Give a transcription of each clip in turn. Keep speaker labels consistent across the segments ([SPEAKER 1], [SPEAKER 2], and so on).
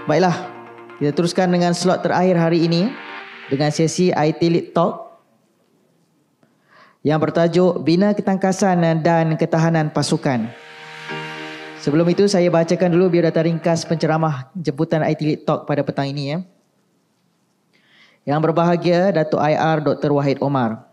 [SPEAKER 1] Baiklah, kita teruskan dengan slot terakhir hari ini dengan sesi IT Lead Talk yang bertajuk Bina Ketangkasan dan Ketahanan Pasukan. Sebelum itu saya bacakan dulu biodata ringkas penceramah jemputan IT Lead Talk pada petang ini ya. Yang berbahagia Datuk IR Dr. Wahid Omar.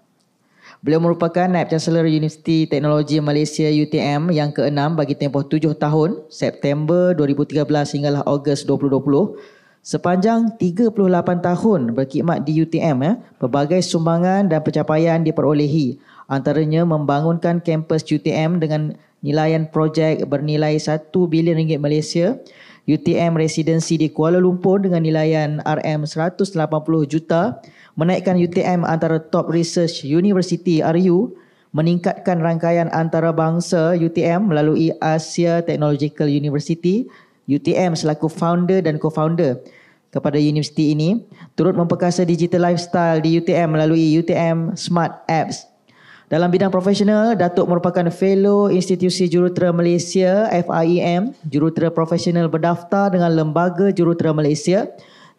[SPEAKER 1] Beliau merupakan Naib Chancellor Universiti Teknologi Malaysia UTM yang ke-6 bagi tempoh 7 tahun, September 2013 hinggalah Ogos 2020. Sepanjang 38 tahun berkhidmat di UTM, pelbagai sumbangan dan pencapaian diperolehi. Antaranya membangunkan kampus UTM dengan nilaian projek bernilai 1 bilion ringgit Malaysia, UTM residensi di Kuala Lumpur dengan nilaian RM180 juta, menaikkan UTM antara top research university RU, meningkatkan rangkaian antarabangsa UTM melalui Asia Technological University, UTM selaku founder dan co-founder kepada universiti ini, turut memperkasa digital lifestyle di UTM melalui UTM Smart Apps. Dalam bidang profesional, Datuk merupakan Fellow Institusi Jurutera Malaysia FIEM, Jurutera Profesional berdaftar dengan Lembaga Jurutera Malaysia,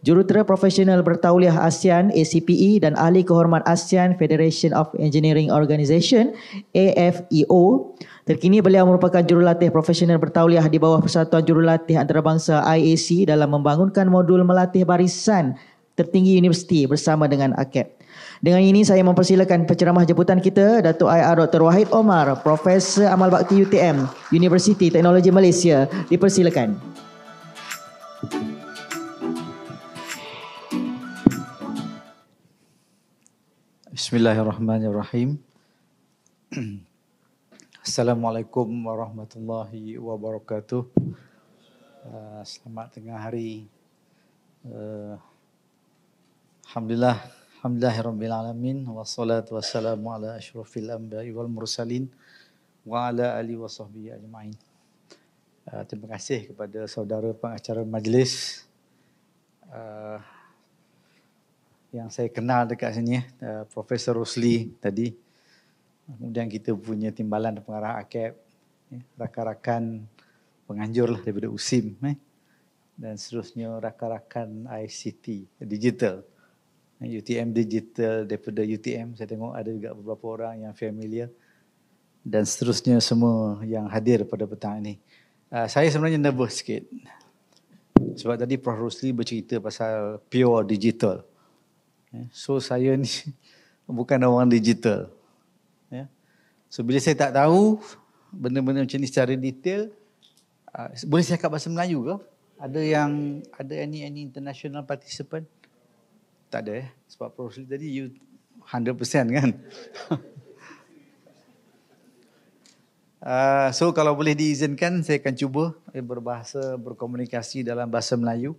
[SPEAKER 1] Jurutera Profesional Bertauliah ASEAN ACPE dan Ahli Kehormat ASEAN Federation of Engineering Organisation AFEO. Terkini beliau merupakan jurulatih profesional bertauliah di bawah Persatuan Jurulatih Antarabangsa IAC dalam membangunkan modul melatih barisan tertinggi universiti bersama dengan AKEP. Dengan ini saya mempersilakan penceramah jemputan kita Datuk IR Dr. Wahid Omar, Profesor Amal Bakti UTM, Universiti Teknologi Malaysia. Dipersilakan.
[SPEAKER 2] Bismillahirrahmanirrahim. Assalamualaikum warahmatullahi wabarakatuh. Selamat tengah hari. Alhamdulillahirabbil alamin wassalatu wassalamu ala asyrafil anbiya'i wal mursalin wa ala alihi wasahbihi ajma'in. Terima kasih kepada saudara pengacara majlis yang saya kenal dekat sini, Profesor Rosli tadi. Kemudian kita punya timbalan dan pengarah AKEP, rakan-rakan penganjur lah daripada USIM, dan seterusnya rakan-rakan ICT Digital, UTM Digital daripada UTM. Saya tengok ada juga beberapa orang yang familiar, dan seterusnya semua yang hadir pada petang ini. Saya sebenarnya nervous sikit sebab tadi Prof. Rosli bercerita pasal pure digital. So saya ni bukan orang digital. So bila saya tak tahu benda-benda macam ni secara detail, boleh saya cakap bahasa Melayu ke? Ada any international participant? Tak ada sebab Prof. Rosli tadi you 100% kan. So kalau boleh diizinkan saya akan cuba berkomunikasi dalam bahasa Melayu.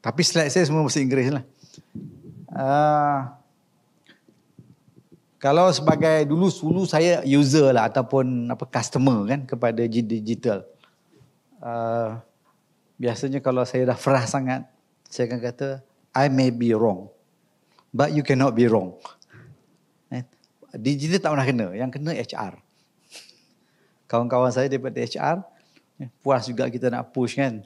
[SPEAKER 2] Tapi slide saya semua bahasa Inggeris lah. Kalau sebagai dulu saya user lah ataupun customer kan kepada digital. Biasanya kalau saya dah frah sangat, saya akan kata I may be wrong, but you cannot be wrong. Digital tak pernah kena, yang kena HR. Kawan-kawan saya daripada HR, puas juga kita nak push kan.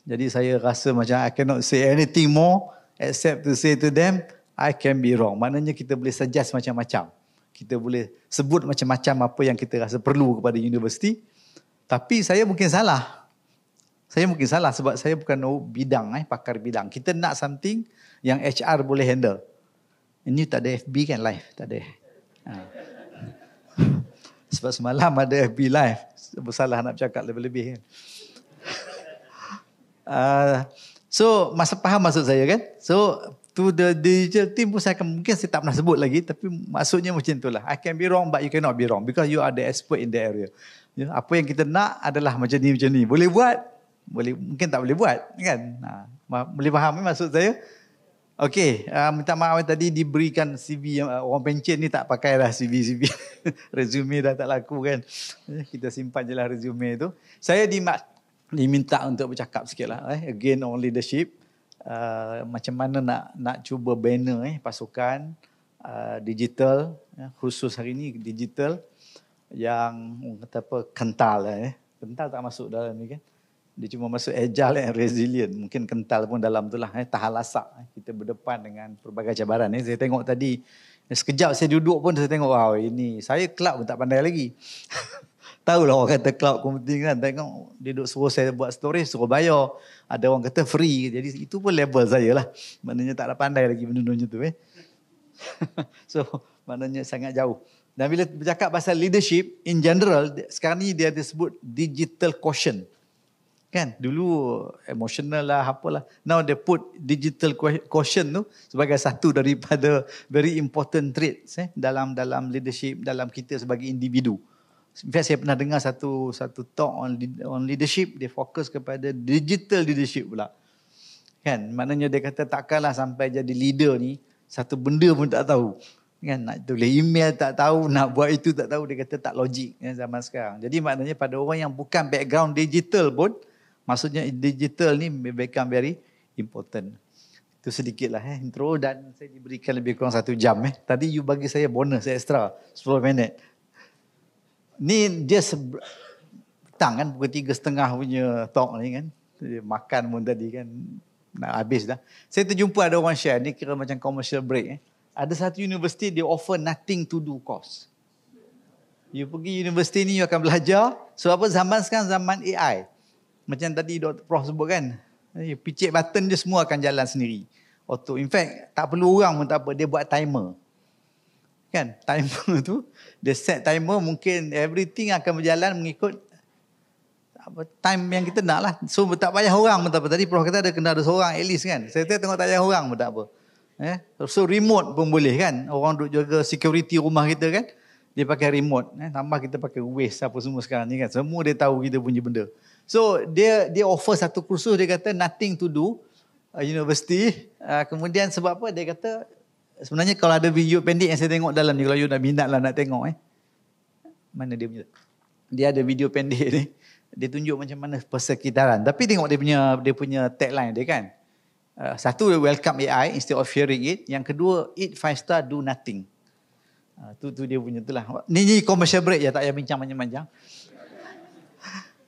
[SPEAKER 2] Jadi saya rasa macam I cannot say anything more except to say to them, I can be wrong. Maknanya kita boleh suggest macam-macam. Kita boleh sebut macam-macam apa yang kita rasa perlu kepada universiti. Tapi saya mungkin salah. Sebab saya bukan bidang, pakar bidang. Kita nak something yang HR boleh handle. Ini tak ada FB kan live? Tak ada. Sebab semalam ada FB live. Bersalah nak bercakap lebih-lebih kan. So faham maksud saya kan? So to the digital team pun mungkin saya tak pernah sebut lagi, tapi maksudnya macam itulah. I can be wrong but you cannot be wrong because you are the expert in the area. Apa yang kita nak adalah macam ni. Boleh buat? Boleh, mungkin tak boleh buat kan? Boleh faham maksud saya? Okey, minta maaf tadi diberikan CV orang pencen ni tak pakai lah CV. Resume dah tak laku kan. Kita simpan je lah resume tu. Saya diminta untuk bercakap sikit lah. Again on leadership. Macam mana nak cuba banner pasukan digital, khusus hari ni digital yang kata apa kental lah. Kental tak masuk dalam ni kan. Dia cuma masuk agile and resilient. Mungkin kental pun dalam tu lah. Tahan lasak. Kita berdepan dengan pelbagai cabaran. Saya tengok tadi, sekejap saya duduk pun saya tengok, wow ini, saya cloud pun tak pandai lagi. Tahulah orang kata cloud computing kan. Tengok, dia duduk suruh saya buat storage, suruh bayar. Ada orang kata free. Jadi itu pun level saya lah. Maknanya tak ada pandai lagi benda-benda tu. So, maknanya sangat jauh. Dan bila bercakap pasal leadership, in general, sekarang ni dia disebut digital quotient. Kan? Dulu emotional lah, apalah. Now they put digital quotient tu sebagai satu daripada very important traits dalam leadership, dalam kita sebagai individu. In fact, saya pernah dengar satu talk on leadership, dia fokus kepada digital leadership pula. Kan? Maknanya dia kata takkanlah sampai jadi leader ni, satu benda pun tak tahu. Kan, nak tulis email tak tahu, nak buat itu tak tahu, dia kata tak logik kan, zaman sekarang. Jadi maknanya pada orang yang bukan background digital pun, maksudnya digital ni become very important. Itu sedikit lah intro, dan saya diberikan lebih kurang 1 jam. Tadi you bagi saya bonus extra 10 minit. Ni dia petang kan, pukul 3.30 punya talk ni kan. Makan pun tadi kan, nak habis dah. Saya terjumpa ada orang share, ni kira macam commercial break. Ada satu universiti dia offer nothing to do course. You pergi universiti ni you akan belajar. So apa, zaman sekarang zaman AI. Macam tadi Dr. Prof sebut kan. You picit button je semua akan jalan sendiri. Auto. In fact tak perlu orang pun tak apa. Dia buat timer. Kan timer tu. Dia set timer, mungkin everything akan berjalan mengikut time yang kita nak lah. So tak payah orang pun tak apa. Tadi Prof kata kena ada seorang at least kan. Saya tengok tak payah orang pun tak apa. So remote pun boleh kan. Orang duk jaga security rumah kita kan, dia pakai remote. Tambah kita pakai Waze apa semua sekarang ni kan. Semua dia tahu kita punya benda. So dia offer satu kursus, dia kata nothing to do university. Kemudian sebab apa, dia kata sebenarnya kalau ada video pendek yang saya tengok dalam ni, kalau you nak minat lah nak tengok mana dia punya, dia ada video pendek ni, dia tunjuk macam mana persekitaran. Tapi tengok dia punya tagline dia kan. Satu, welcome AI instead of fearing it. Yang kedua, eat 5 star, do nothing. Tu dia punya tu lah. Ni commercial break ya, tak payah bincang panjang-panjang.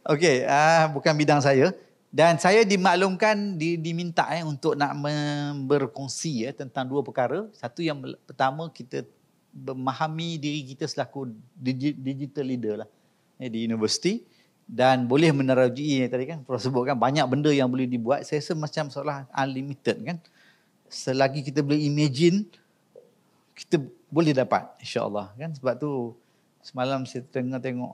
[SPEAKER 2] Okey, bukan bidang saya. Dan saya dimaklumkan, diminta untuk nak berkongsi tentang 2 perkara. Satu, yang pertama, kita memahami diri kita selaku digital leader lah di universiti. Dan boleh menerajui tadi kan Prof sebutkan banyak benda yang boleh dibuat. Saya rasa macam seolah unlimited kan. Selagi kita boleh imagine, kita boleh dapat insya-Allah kan. Sebab tu semalam saya tengok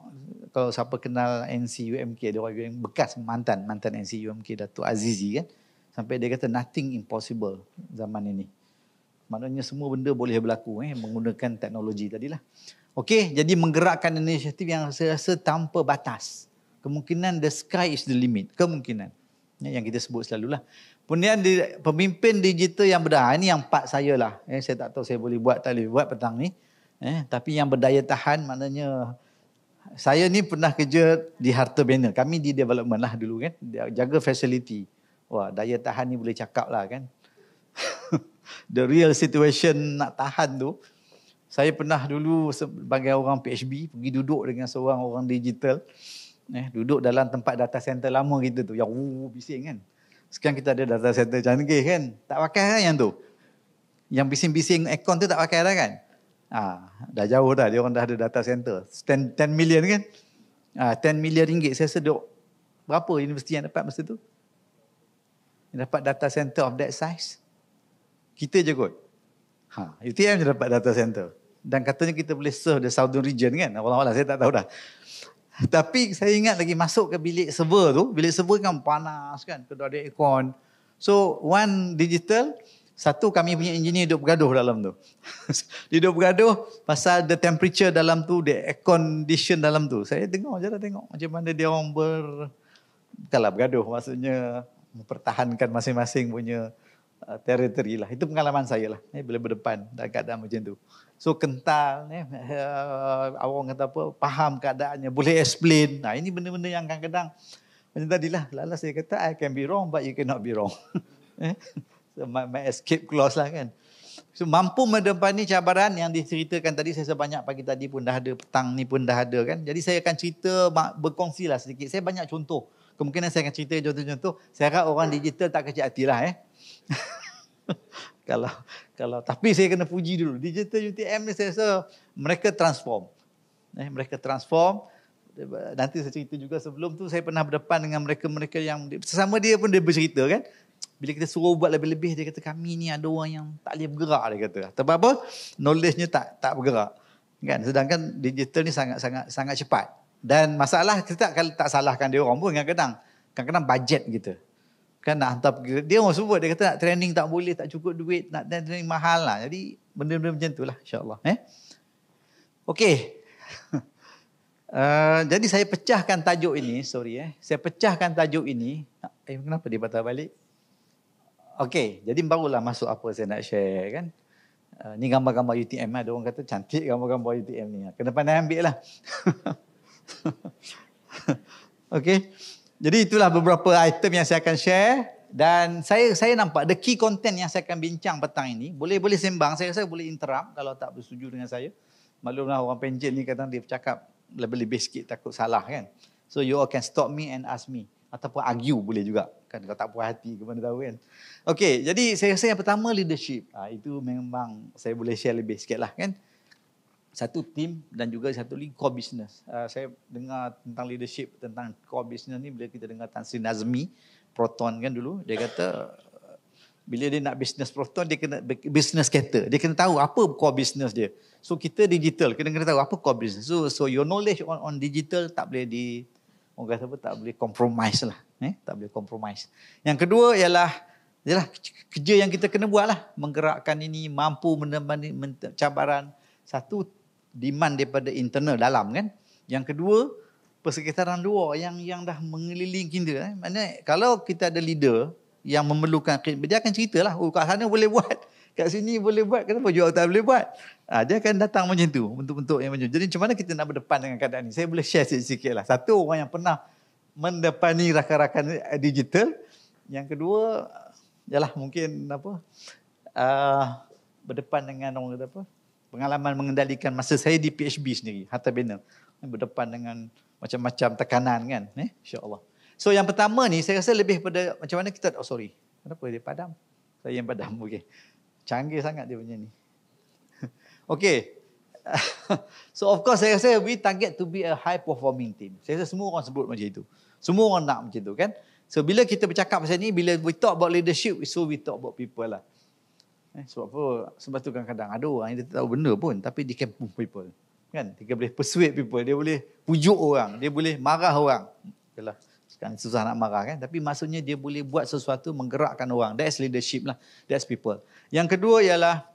[SPEAKER 2] kalau siapa kenal NCUMK, ada orang yang bekas mantan NCUMK, Datuk Azizi kan. Sampai dia kata nothing impossible zaman ini. Maknanya semua benda boleh berlaku menggunakan teknologi tadilah. Okey, jadi menggerakkan inisiatif yang saya rasa tanpa batas. Kemungkinan the sky is the limit. Kemungkinan. Yang kita sebut selalulah. Kemudian pemimpin digital yang berdaya. Ini yang part saya lah. Saya tak tahu saya boleh buat tak boleh buat petang ni. Tapi yang berdaya tahan maknanya, saya ni pernah kerja di Harta-Bina. Kami di development lah dulu kan. Jaga facility. Wah, daya tahan ni boleh cakap lah kan. The real situation nak tahan tu. Saya pernah dulu sebagai orang PHB pergi duduk dengan seorang orang digital. Duduk dalam tempat data center lama kita tu. Yang bising kan. Sekarang kita ada data center canggih kan. Tak pakai kan yang tu. Yang bising-bising aircon tu tak pakai dah kan. Dah jauh dah. Dia orang dah ada data center. 10 million kan. 10 million ringgit. Saya rasa berapa universiti yang dapat masa tu? Yang dapat data center of that size. Kita je kot. UTM je dapat data center. Dan katanya kita boleh serve the southern region kan. Walau-walau saya tak tahu dah. Tapi saya ingat lagi masuk ke bilik server tu. Bilik server kan panas kan. Kedua ada aircon. So one digital. Satu, kami punya engineer duduk bergaduh dalam tu. Dia duduk bergaduh pasal the temperature dalam tu. The air condition dalam tu. Saya tengok je lah tengok. Macam mana dia orang bukanlah bergaduh. Maksudnya mempertahankan masing-masing punya teritori lah. Itu pengalaman saya lah. Bila berdepan dalam keadaan macam tu. So kental, orang kata apa, faham keadaannya, boleh explain. Ini benda-benda yang kadang-kadang macam tadilah, lala saya kata I can be wrong but you cannot be wrong. So my escape clause lah kan. So mampu menghadapi cabaran yang diceritakan tadi, saya sebanyak pagi tadi pun dah ada, petang ni pun dah ada kan. Jadi saya akan cerita, berkongsi lah sedikit. Saya banyak contoh kemungkinan saya akan cerita contoh-contoh. Saya harap orang digital tak kecil hati lah kalau tapi saya kena puji dulu. Digital UTM ni saya rasa mereka transform. Mereka transform. Nanti saya cerita juga sebelum tu saya pernah berdepan dengan mereka-mereka yang sesama dia pun dia bercerita kan. Bila kita suruh buat lebih-lebih, dia kata kami ni ada orang yang tak boleh bergerak, dia kata. Sebab apa? Knowledge-nya tak bergerak. Kan? Sedangkan digital ni sangat cepat. Dan masalah kita kalau tak salahkan dia orang pun kadang-kadang bajet kita. Kan nak hantar pergi, dia orang sebut, dia kata nak training tak boleh, tak cukup duit, nak training mahal lah. Jadi benda-benda macam tu lah, insyaAllah. Okey. Jadi saya pecahkan tajuk ini, saya pecahkan tajuk ini. Kenapa dia patah balik? Okey, jadi barulah masuk apa saya nak share kan. Ni gambar-gambar UTM lah. Ada orang kata cantik gambar-gambar UTM ni. Kena pandai ambil lah. Okey. Jadi itulah beberapa item yang saya akan share. Dan saya nampak the key content yang saya akan bincang petang ini. Boleh sembang. Saya rasa boleh interrupt kalau tak bersetuju dengan saya. Maklumlah orang penjen ni kadang dia bercakap lebih-lebih sikit takut salah kan. So you all can stop me and ask me. Ataupun argue boleh juga. Kan kalau tak puas hati ke mana tahu kan. Okey, jadi saya rasa yang pertama leadership. Itu memang saya boleh share lebih sikit lah kan. Satu team dan juga satu lagi core business. Saya dengar tentang leadership, tentang core business ni bila kita dengar Tan Sri Nazmi, Proton kan dulu. Dia kata bila dia nak business Proton, dia kena business scatter. Dia kena tahu apa core business dia. So kita digital, kena tahu apa core business. So your knowledge on digital tak boleh orang kata apa, tak boleh compromise lah. Tak boleh compromise. Yang kedua ialah kerja yang kita kena buat lah. Menggerakkan ini, mampu menemani cabaran. Satu, demand daripada internal dalam kan. Yang kedua, persekitaran luar yang dah mengelilingi kita. Maksudnya kalau kita ada leader yang memerlukan, dia akan ceritalah, kat sana boleh buat, kat sini boleh buat, kenapa juga tak boleh buat? Dia akan datang macam tu, bentuk-bentuk yang macam tu. Jadi macam mana kita nak berdepan dengan keadaan ni? Saya boleh share sikit-sikit lah. Satu, orang yang pernah mendepani rakan-rakan digital. Yang kedua, ialah mungkin berdepan dengan orang kata apa? Pengalaman mengendalikan masa saya di PHB sendiri, Harta-Bina, berdepan dengan macam-macam tekanan kan, insya-Allah. So yang pertama ni saya rasa lebih pada macam mana kita, kenapa dia padam? Saya yang padam, okey. Canggih sangat dia punya ni. Okey. So of course saya rasa we target to be a high performing team. Saya rasa semua orang sebut macam itu. Semua orang nak macam tu kan. So bila kita bercakap pasal ni, bila we talk about leadership, so we talk about people lah. Sebab apa? Sebab tu kadang-kadang ada orang yang dia tak tahu benda pun, tapi dia can move people. Kan? Dia boleh persuade people, dia boleh pujuk orang, dia boleh marah orang. Yalah, sekarang susah nak marah kan, tapi maksudnya dia boleh buat sesuatu menggerakkan orang. That's leadership lah. That's people. Yang kedua ialah,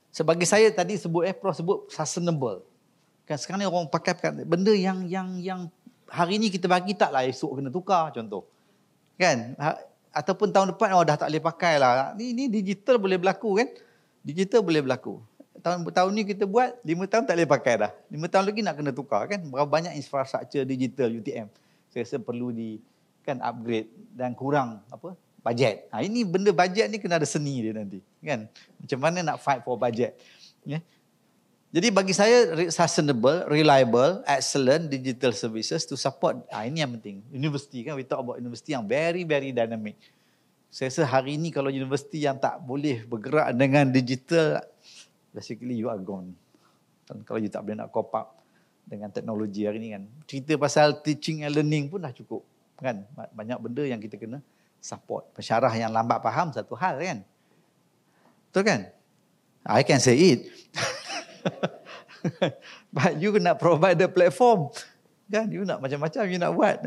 [SPEAKER 2] sebagai saya tadi sebut, Prof sebut sustainable. Kan sekarang ni orang pakai benda yang hari ni kita bagi taklah esok kena tukar, contoh. Kan? Ataupun tahun depan dah tak boleh pakai lah. Ni digital boleh berlaku kan? Digital boleh berlaku. Tahun ni kita buat, 5 tahun tak boleh pakai dah. 5 tahun lagi nak kena tukar kan? Berapa banyak infrastruktur digital UTM. Saya rasa perlu upgrade dan kurang bajet. Ini benda bajet ni kena ada seni dia nanti. Kan? Macam mana nak fight for budget. Jadi bagi saya sustainable, reliable, excellent digital services to support. Ini yang penting. University kan, we talk about university yang very very dynamic. Saya rasa hari ini kalau universiti yang tak boleh bergerak dengan digital, basically you are gone. Dan kalau you tak boleh nak cope up dengan teknologi hari ini kan. Cerita pasal teaching and learning pun dah cukup kan. Banyak benda yang kita kena support. Pensyarah yang lambat faham satu hal kan. Betul kan? I can say it. But you nak provide the platform kan, you nak macam-macam you nak buat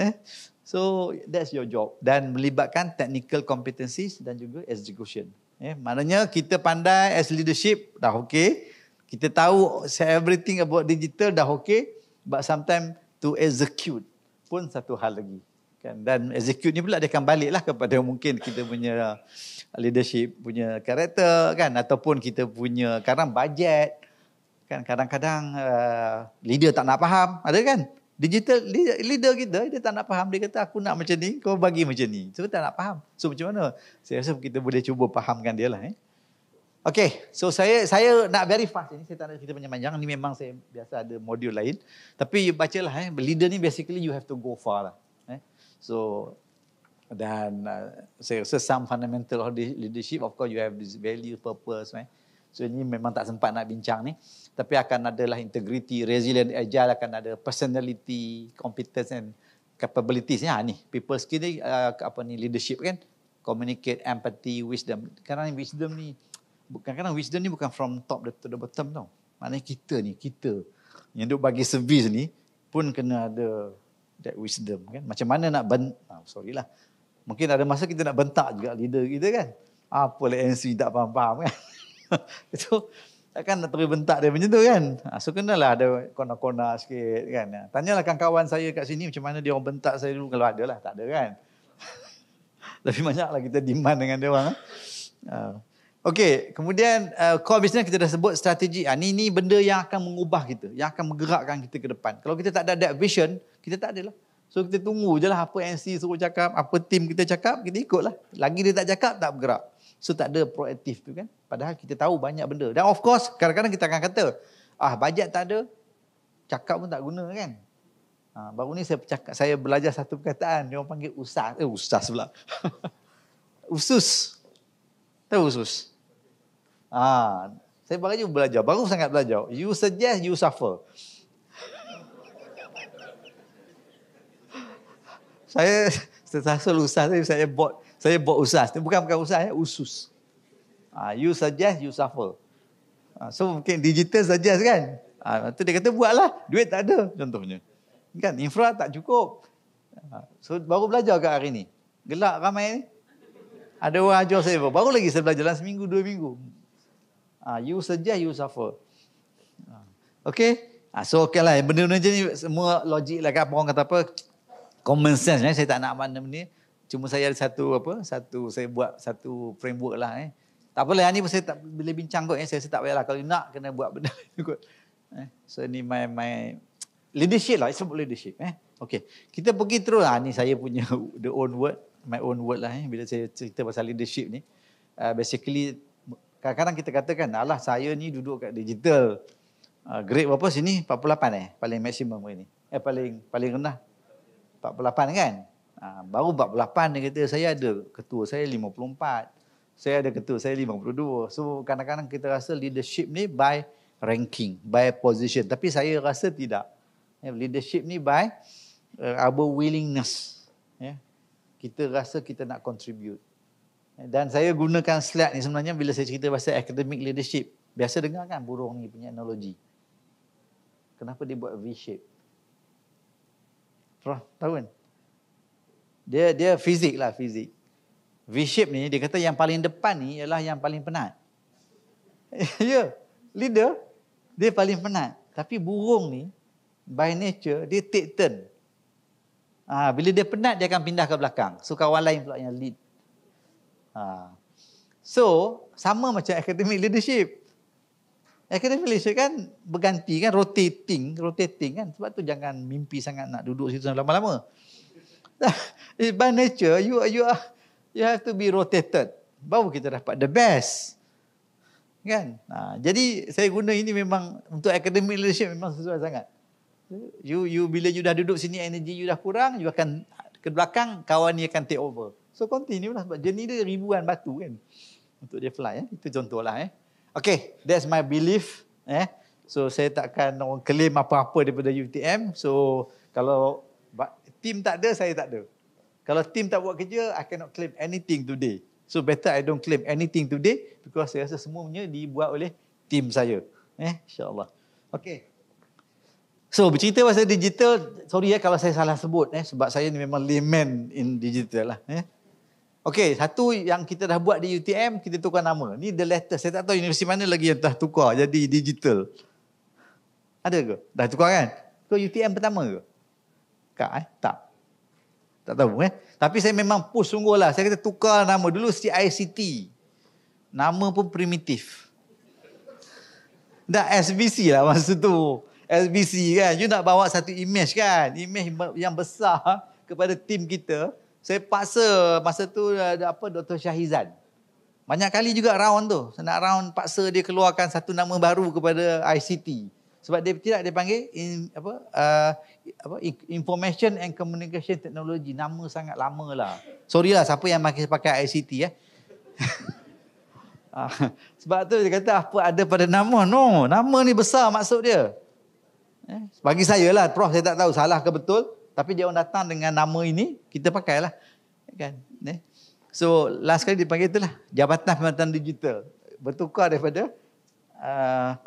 [SPEAKER 2] so that's your job, dan melibatkan technical competencies dan juga execution. Maknanya kita pandai as leadership dah okey, kita tahu everything about digital dah okey, but sometimes to execute pun satu hal lagi kan. Dan execute ni pula dia akan baliklah kepada mungkin kita punya leadership punya karakter kan, ataupun kita punya kadang bajet kan. Kadang-kadang leader tak nak faham, ada kan? Digital leader kita, dia tak nak faham. Dia kata aku nak macam ni, kau bagi macam ni. So tak nak faham. So macam mana? Saya rasa kita boleh cuba fahamkan dia lah. Okay, so saya nak very fast. Ini saya tak nak cerita panjang-panjang. Ni memang saya biasa ada modul lain. Tapi bacalah. Leader ni basically you have to go far lah. So dan saya rasa some fundamental of leadership, of course you have this value, purpose. So ini memang tak sempat nak bincang ni. Tapi akan adalah integrity, resilient, agile, akan ada personality, competence and capabilities. Ni people skill ni leadership kan. Communicate, empathy, wisdom. Kadang-kadang wisdom ni bukan from top to the bottom tau. Maknanya kita yang duk bagi servis ni pun kena ada that wisdom kan. Macam mana nak mungkin ada masa kita nak bentak juga leader kita kan. Apalah MC tak faham-faham kan. Itu takkan nak terus bentak dia macam tu kan. So kenalah ada kona-kona sikit kan. Tanyalah kawan-kawan saya kat sini macam mana dia orang bentak saya dulu. Kalau ada lah, tak ada kan. Tapi banyaklah kita demand dengan dia orang. Okey, kemudian core business kita dah sebut strategi. Ni benda yang akan mengubah kita, yang akan menggerakkan kita ke depan. Kalau kita tak ada that vision, kita tak ada lah. So kita tunggu je lah apa NC suruh cakap, apa team kita cakap, kita ikutlah. Lagi dia tak cakap, tak bergerak. So tak ada proaktif tu kan. Padahal kita tahu banyak benda. Dan of course, kadang-kadang kita akan kata, bajet tak ada, cakap pun tak guna kan. Baru ni saya belajar satu perkataan, dia orang panggil ustaz pula. Usus. Tahu usus? Saya baru sangat belajar. You suggest, you suffer. Saya tersasul ustaz, saya buat ustaz. Bukan ustaz, usus. You suggest, you suffer. So mungkin digital suggest kan. Tu dia kata buatlah, duit tak ada contohnya. Kan infra tak cukup. So baru belajar kat hari ni. Gelak ramai ni. Ada orang ajar saya, baru lagi saya belajar dalam seminggu, 2 minggu. You suggest, you suffer. Okay? So okay lah, benda-benda macam ni semua logik lah kan. Orang kata apa, common sense. Saya tak nak mana benda ni. Cuma saya ada saya buat satu framework lah. Tak apalah, yang ni pun saya tak boleh bincang kot. Saya tak payahlah, kalau nak kena buat benda ni kot. So ni my leadership lah, it's about leadership. Okay, kita pergi terus. Ni saya punya my own word lah. Bila saya cerita pasal leadership ni, basically kadang-kadang kita katakan, saya ni duduk kat digital, grade berapa sini? 48 paling maksimum ni. Paling rendah 48 kan. Baru 48 dia kata, saya ada ketua saya 54, saya ada ketua saya 52. So kadang-kadang kita rasa leadership ni by ranking, by position. Tapi saya rasa tidak. Leadership ni by our willingness. Kita rasa kita nak contribute. Dan saya gunakan slide ni sebenarnya bila saya cerita pasal academic leadership. Biasa dengar kan burung ni punya analogi. Kenapa dia buat V-shape? Tahu kan? Dia fizik lah, fizik. V-shape ni dia kata yang paling depan ni ialah yang paling penat. Leader dia paling penat. Tapi burung ni by nature dia take turn. Bila dia penat dia akan pindah ke belakang. So kawan lain pula yang lead. So sama macam academic leadership. Academic leadership kan berganti kan, rotating kan. Sebab tu jangan mimpi sangat nak duduk situ lama-lama. By nature you have to be rotated. Baru kita dapat the best. Kan? Jadi saya guna ini memang untuk academic leadership memang sesuai sangat. You bila you dah duduk sini, energi you dah kurang, you akan ke belakang, kawan ni akan take over. So continue lah, sebab journey dia ribuan batu kan untuk dia fly. Itu contohlah. Okay, that's my belief. So saya takkan orang claim apa-apa daripada UTM. So kalau team tak ada, saya tak ada. Kalau team tak buat kerja, I cannot claim anything today. So better I don't claim anything today, because saya rasa semuanya dibuat oleh team saya. InsyaAllah. Okay. So bercerita pasal digital, sorry kalau saya salah sebut sebab saya ni memang layman in digital lah. Okay, satu yang kita dah buat di UTM, kita tukar nama. Ni the latest. Saya tak tahu universiti mana lagi yang dah tukar jadi digital. Ada ke? Dah tukar kan? Kau UTM pertama ke? Tak tahu Tapi saya memang push sungguh lah. Saya kata tukar nama dulu CICT. Nama pun primitif. Dah SBC lah masa tu. SBC kan, you nak bawa satu image kan, image yang besar kepada tim kita. Saya paksa masa tu Dr. Syahizan. Banyak kali juga round tu, saya nak round paksa dia keluarkan satu nama baru kepada ICT. Sebab dia tidak dipanggil Information and Communication Technology. Nama sangat lama lah. Sorry lah siapa yang pakai ICT sebab tu dia kata apa ada pada nama. No, nama ni besar maksud dia. Bagi saya lah, Prof, saya tak tahu salah ke betul. Tapi dia orang datang dengan nama ini, kita pakailah. Kan? So, last kali dipanggil itulah Jabatan Pemerintahan Digital. Bertukar daripada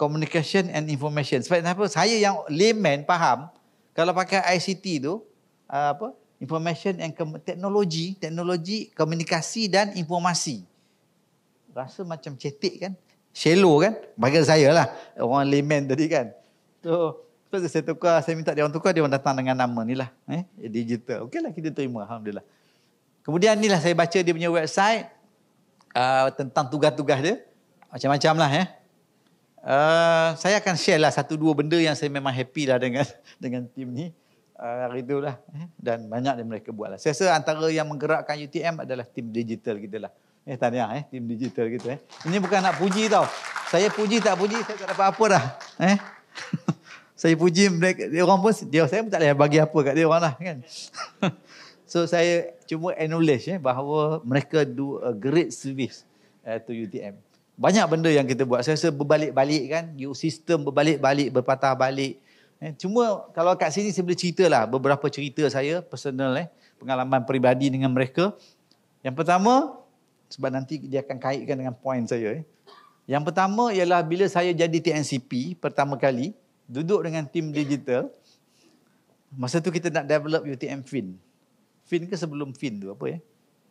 [SPEAKER 2] Communication and Information. Sebab apa? Saya yang layman faham, kalau pakai ICT tu, Information and Technology, komunikasi dan informasi. Rasa macam cetek kan? Shallow kan? Bagi saya lah. Orang layman tadi kan. So saya tukar, saya minta dia orang tukar, dia orang datang dengan nama ni lah. Digital. Okey lah, kita terima. Alhamdulillah. Kemudian ni lah saya baca dia punya website tentang tugas-tugas dia. Macam-macam lah saya akan share lah 1-2 benda yang saya memang happy lah dengan tim ni. Hari tu lah. Dan banyak yang mereka buat lah. Saya rasa antara yang menggerakkan UTM adalah tim digital kita lah. Tahniah tim digital kita. Ini bukan nak puji tau. Saya puji tak puji, saya tak dapat apa dah. Saya puji mereka, dia orang pun, saya pun tak boleh bagi apa kat dia orang lah kan. So saya cuma acknowledge bahawa mereka do a great service to UTM. Banyak benda yang kita buat. Saya rasa berbalik-balik kan. Sistem berbalik-balik, berpatah balik. Cuma kalau kat sini saya boleh cerita lah beberapa cerita saya personal pengalaman peribadi dengan mereka. Yang pertama, sebab nanti dia akan kaitkan dengan poin saya. Yang pertama ialah bila saya jadi TNCP pertama kali, duduk dengan tim digital. Masa tu kita nak develop UTM Fin. Fin ke sebelum Fin tu apa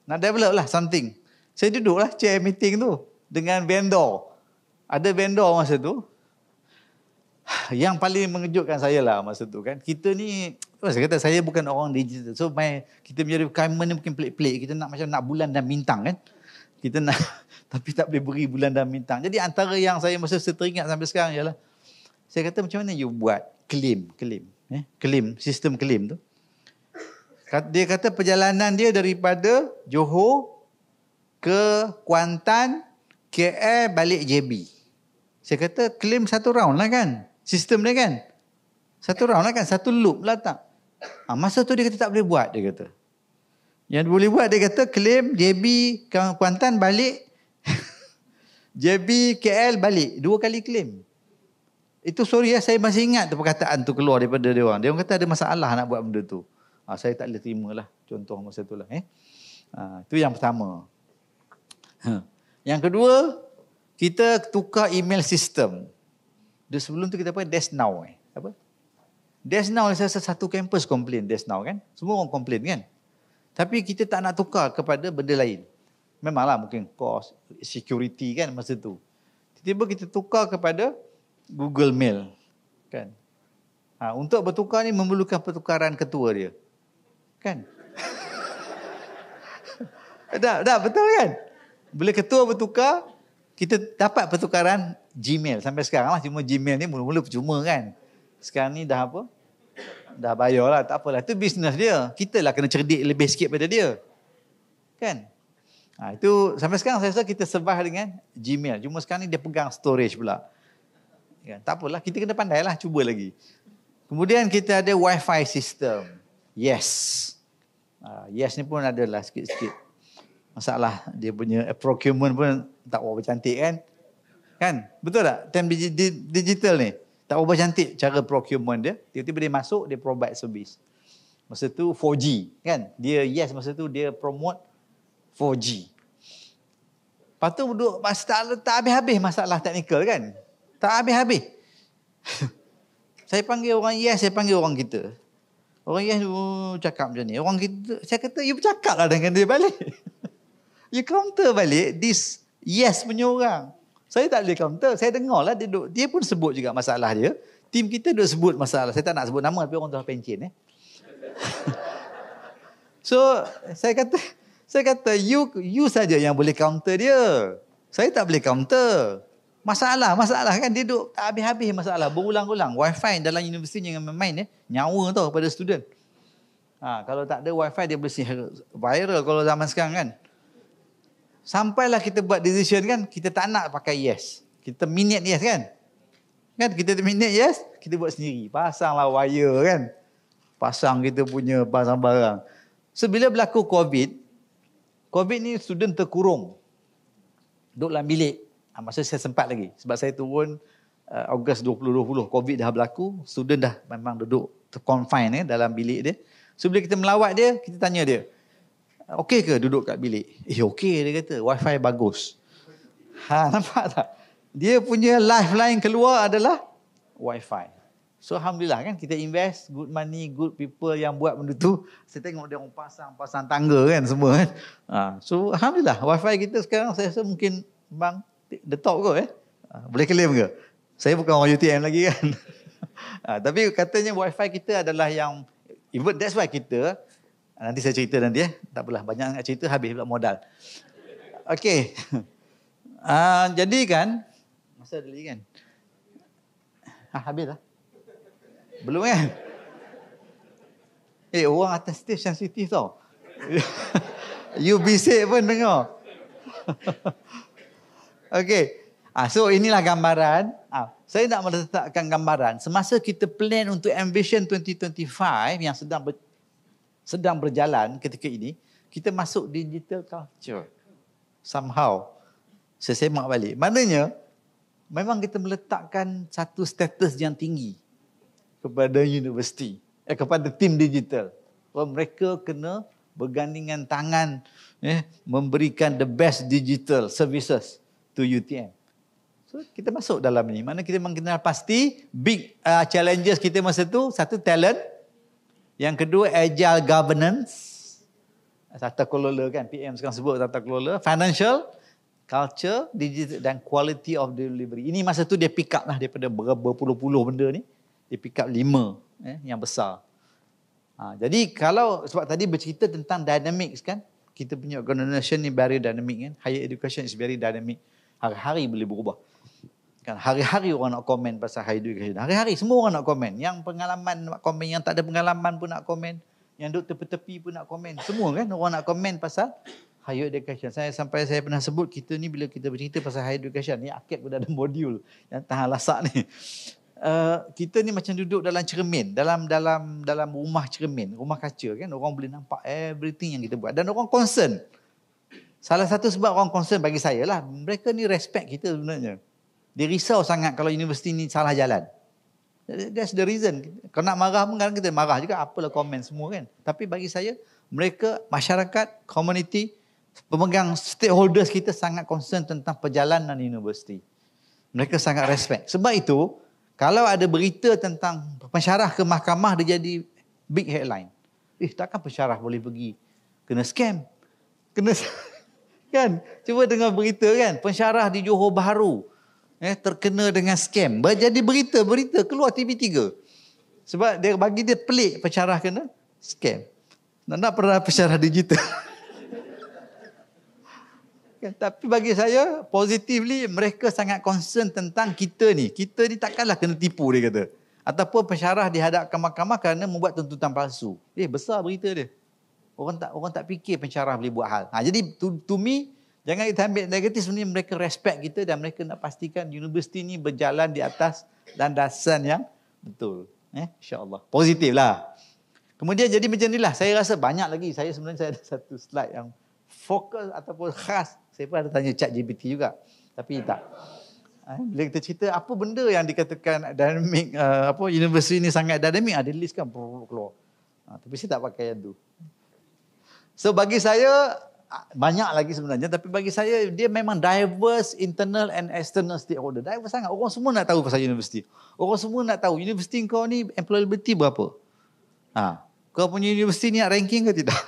[SPEAKER 2] Nak develop lah something. Saya duduklah chair meeting tu dengan vendor. Ada vendor masa tu. Yang paling mengejutkan saya lah masa tu kan. Kita ni, saya kata saya bukan orang digital. So kita punya requirement ni mungkin pelik-pelik. Kita nak macam nak bulan dan bintang kan. Kita nak, tapi tak boleh beri bulan dan bintang. Jadi antara yang saya masa teringat sampai sekarang ialah, saya kata macam mana you buat claim, sistem claim tu. Dia kata perjalanan dia daripada Johor ke Kuantan, KL, balik JB. Saya kata claim satu round lah kan. Sistem dia kan. Satu round lah kan. Satu loop lah tak. Masa tu dia kata tak boleh buat, dia kata. Yang boleh buat dia kata claim JB Kuantan balik JB KL balik. 2 kali claim. Itu sorry saya masih ingat tu perkataan tu keluar daripada dia orang. Dia orang kata ada masalah nak buat benda tu. Saya tak boleh terima lah contoh masa tu lah. Itu yang pertama. Yang kedua, kita tukar email system. Sebelum tu kita pakai DeskNow. Apa? DeskNow saya rasa satu kampus komplain DeskNow kan. Semua orang komplain kan. Tapi kita tak nak tukar kepada benda lain. Memanglah mungkin cost, security kan masa tu. Tiba-tiba kita tukar kepada Google Mail. Kan? Untuk bertukar ni memerlukan pertukaran ketua dia. Kan? Dah betul kan? Bila ketua bertukar, kita dapat pertukaran Gmail. Sampai sekarang lah, cuma Gmail ni mula-mula percuma kan. Sekarang ni dah apa? Dah bayar lah, tak apalah. Itu bisnes dia. Kita lah kena cerdik lebih sikit pada dia. Kan? Itu sampai sekarang saya rasa kita survive dengan Gmail. Cuma sekarang ni dia pegang storage pula. Kan? Tak apalah, kita kena pandai lah, cuba lagi. Kemudian kita ada Wi-Fi system. Yes. Yes ni pun ada lah sikit-sikit. Masalah dia punya procurement pun tak berapa cantik kan. Kan? Betul tak? Time digital ni. Tak berapa cantik cara procurement dia. Tiba-tiba dia masuk, dia provide service. Masa tu 4G kan. Dia yes masa tu dia promote 4G. Lepas tu duduk tak habis-habis masalah teknikal kan. Tak habis-habis. Saya panggil orang yes, saya panggil orang kita. Orang yes cakap macam ni. Orang kita, saya kata you bercakap lah dengan dia balik. You counter balik this yes punya orang. Saya tak boleh counter. Saya dengar lah dia pun sebut juga masalah dia. Tim kita duk sebut masalah. Saya tak nak sebut nama tapi orang tu pencen So saya kata you saja yang boleh counter dia. Saya tak boleh counter. Masalah kan dia duk tak habis-habis masalah berulang-ulang. Wi-Fi dalam universiti jangan main nyawa tau pada student. Kalau tak ada Wi-Fi dia boleh viral kalau zaman sekarang kan. Sampailah kita buat decision kan, kita tak nak pakai yes. Kita minit yes kan. Kan kita terminate, yes, kita buat sendiri. Pasanglah wire kan. Pasang kita punya pasang barang. So bila berlaku COVID ni student terkurung. Duduk dalam bilik. Masa saya sempat lagi. Sebab saya turun Ogos 2020, COVID dah berlaku. Student dah memang duduk terconfine dalam bilik dia. So bila kita melawat dia, kita tanya dia, okey ke duduk kat bilik? Okey dia kata, wifi bagus. Nampak tak? Dia punya lifeline keluar adalah wifi. So Alhamdulillah kan, kita invest good money, good people yang buat benda tu. Saya tengok dia orang pasang tangga kan semua kan. So Alhamdulillah, wifi kita sekarang saya rasa mungkin bang the top kot boleh claim ke? Saya bukan orang UTM lagi kan. Tapi katanya wifi kita adalah yang, even that's why kita, nanti saya cerita nanti tak apalah, banyak nak cerita habis pula modal. Okey. Jadi kan, masa ada lagi kan? Habis lah. Belum kan? Orang atas stage sensitif tau. You bisik pun dengar. Okey. So inilah gambaran. Saya nak meletakkan gambaran. Semasa kita plan untuk Ambition 2025 yang sedang berjalan ketika ini, kita masuk digital culture. Somehow. Saya semak balik. Maknanya, memang kita meletakkan satu status yang tinggi kepada universiti, kepada tim digital. Mereka kena bergandingan tangan memberikan the best digital services to UTM. So kita masuk dalam ni. Mana kita mengenal pasti big challenges kita masa tu, satu talent, yang kedua agile governance, tata kelola kan, PM sekarang sebut tata kelola, financial, culture, digital dan quality of delivery. Ini masa tu dia pick up lah daripada berpuluh-puluh benda ni. Dia pick up 5 yang besar. Jadi kalau sebab tadi bercerita tentang dynamics kan, kita punya organisation ni very dynamic kan. Higher education is very dynamic. Hari-hari boleh berubah. Kan hari-hari orang nak komen pasal higher education. Hari-hari semua orang nak komen. Yang pengalaman nak komen, yang tak ada pengalaman pun nak komen, yang duduk tepi-tepi pun nak komen. Semua kan orang nak komen pasal higher education. Saya pernah sebut, kita ni bila kita bercerita pasal higher education ni, akib pun ada modul yang tahan lasak ni. Kita ni macam duduk dalam cermin, dalam rumah cermin, rumah kaca kan, orang boleh nampak everything yang kita buat dan orang concern. Salah satu sebab orang concern bagi saya lah, mereka ni respect kita sebenarnya. Dia risau sangat kalau universiti ni salah jalan. That's the reason. Kalau nak marah pun kadang kita marah juga, apalah komen semua kan. Tapi bagi saya, mereka, masyarakat, community, pemegang stakeholders kita sangat concern tentang perjalanan universiti. Mereka sangat respect. Sebab itu, kalau ada berita tentang pensyarah ke mahkamah, dia jadi big headline. Takkan pensyarah boleh pergi kena scam? Kena kan? Cuba dengar berita kan, pensyarah di Johor Bahru terkena dengan scam. Jadi berita keluar TV3. Sebab dia bagi dia pelik pensyarah kena scam. Nak pernah pensyarah digital. Tapi bagi saya, positively mereka sangat concern tentang kita ni. Kita ni takkanlah kena tipu, dia kata. Ataupun pensyarah dihadapkan mahkamah kerana membuat tuntutan palsu. Besar berita dia. Orang tak fikir pensyarah boleh buat hal. Jadi to me, jangan kita ambil negatif, sebenarnya mereka respect kita dan mereka nak pastikan universiti ni berjalan di atas landasan yang betul. InsyaAllah. Positif lah. Kemudian jadi macam inilah. Saya rasa banyak lagi. Saya sebenarnya ada satu slide yang fokus ataupun khas. Saya pun ada tanya ChatGPT juga. Tapi tak. Bila kita cerita apa benda yang dikatakan dynamic, universiti ni sangat dynamic, ada list kan keluar. Tapi saya tak pakai yang tu. So bagi saya, banyak lagi sebenarnya. Tapi bagi saya, dia memang diverse internal and external stakeholder. Diverse sangat. Orang semua nak tahu pasal universiti. Orang semua nak tahu, universiti kau ni employability berapa? Kau punya universiti ni nak ranking ke tidak?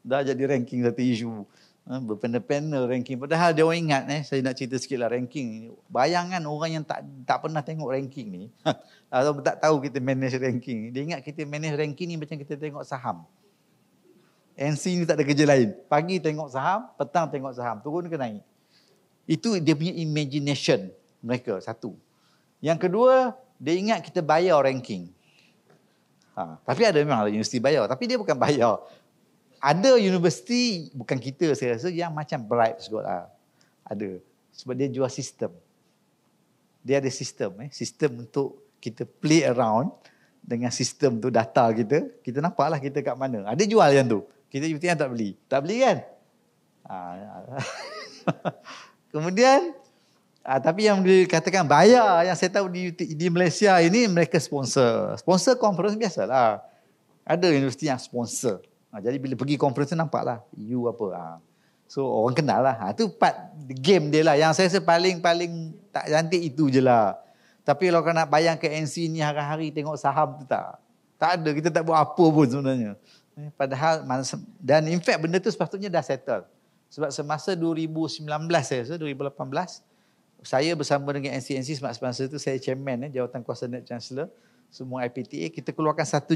[SPEAKER 2] Dah jadi ranking satu isu. Berpanel-panel ranking. Padahal dia orang ingat, saya nak cerita sikit lah ranking. Bayangan orang yang tak pernah tengok ranking ni, atau tak tahu kita manage ranking. Dia ingat kita manage ranking ni macam kita tengok saham. NC ni tak ada kerja lain. Pagi tengok saham, petang tengok saham. Turun ke naik. Itu dia punya imagination mereka, satu. Yang kedua, dia ingat kita bayar ranking. Tapi ada memang universiti bayar. Tapi dia bukan bayar. Ada universiti, bukan kita saya rasa, yang macam bribe juga lah. Ada. Sebab dia jual sistem. dia ada sistem. Sistem untuk kita play around dengan sistem tu, data kita. Kita nampaklah kita kat mana. Ada jual yang tu. Kita UTM tak beli. Tak beli kan? Kemudian, tapi yang dikatakan bayar, yang saya tahu di Malaysia ini, mereka sponsor. Sponsor conference biasalah. Ada universiti yang sponsor. Jadi bila pergi conference tu nampaklah you apa. So orang kenal lah. Itu part game dia lah. Yang saya rasa paling tak cantik itu je lah. Tapi kalau kau nak bayang ke NC ni hari-hari tengok saham tu tak. Tak ada. Kita tak buat apa pun sebenarnya. Padahal, dan in fact benda tu sepatutnya dah settle. Sebab semasa 2019 saya rasa, 2018, saya bersama dengan NCNC semasa tu saya chairman jawatan kuasa Net Chancellor semua IPTA, kita keluarkan satu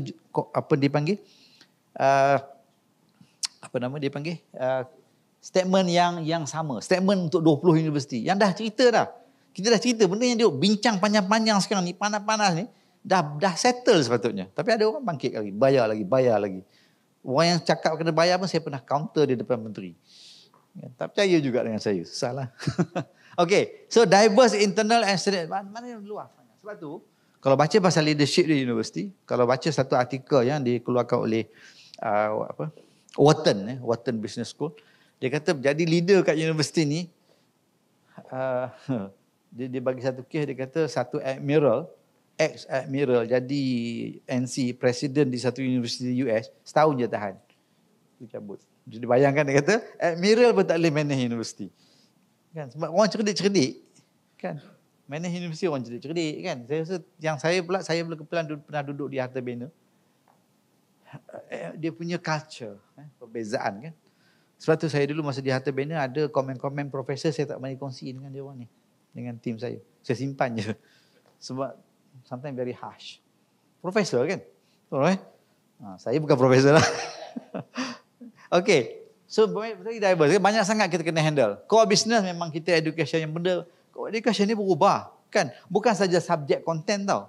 [SPEAKER 2] statement yang sama, statement untuk 20 universiti yang dah cerita dah. Kita dah cerita benda yang dia bincang panjang-panjang sekarang ni, panas-panas ni dah settle sepatutnya. Tapi ada orang bangkit lagi, bayar lagi. Orang yang cakap kena bayar pun saya pernah counter di depan menteri. Tak percaya juga dengan saya. Salah. Okay. So diverse internal and external. Mana yang luar? Sebab tu, kalau baca pasal leadership di universiti, kalau baca satu artikel yang dikeluarkan oleh Wharton Business School, dia kata jadi leader kat universiti ni, dia bagi satu kes, dia kata satu ex-admiral jadi NC, presiden di satu universiti US, setahun je tahan. Dia cabut. Jadi bayangkan, dia kata admiral pun tak boleh manage universiti. Kan? Sebab orang cerdik-cerdik. Kan? Manage universiti orang cerdik-cerdik. Kan? Saya pernah duduk di Harta Bina. Dia punya culture, perbezaan kan. Sebab tu saya dulu masa di Harta Bina ada komen-komen profesor saya tak mahu kongsi dengan dia orang ni. Dengan tim saya. Saya simpan je. Sebab sometimes very harsh. Profesor kan? Alright. Saya bukan profesor lah. Okay. So diverse. Banyak sangat kita kena handle. Core business memang kita education yang benda. Core education ni berubah. Kan? Bukan saja subjek content tau.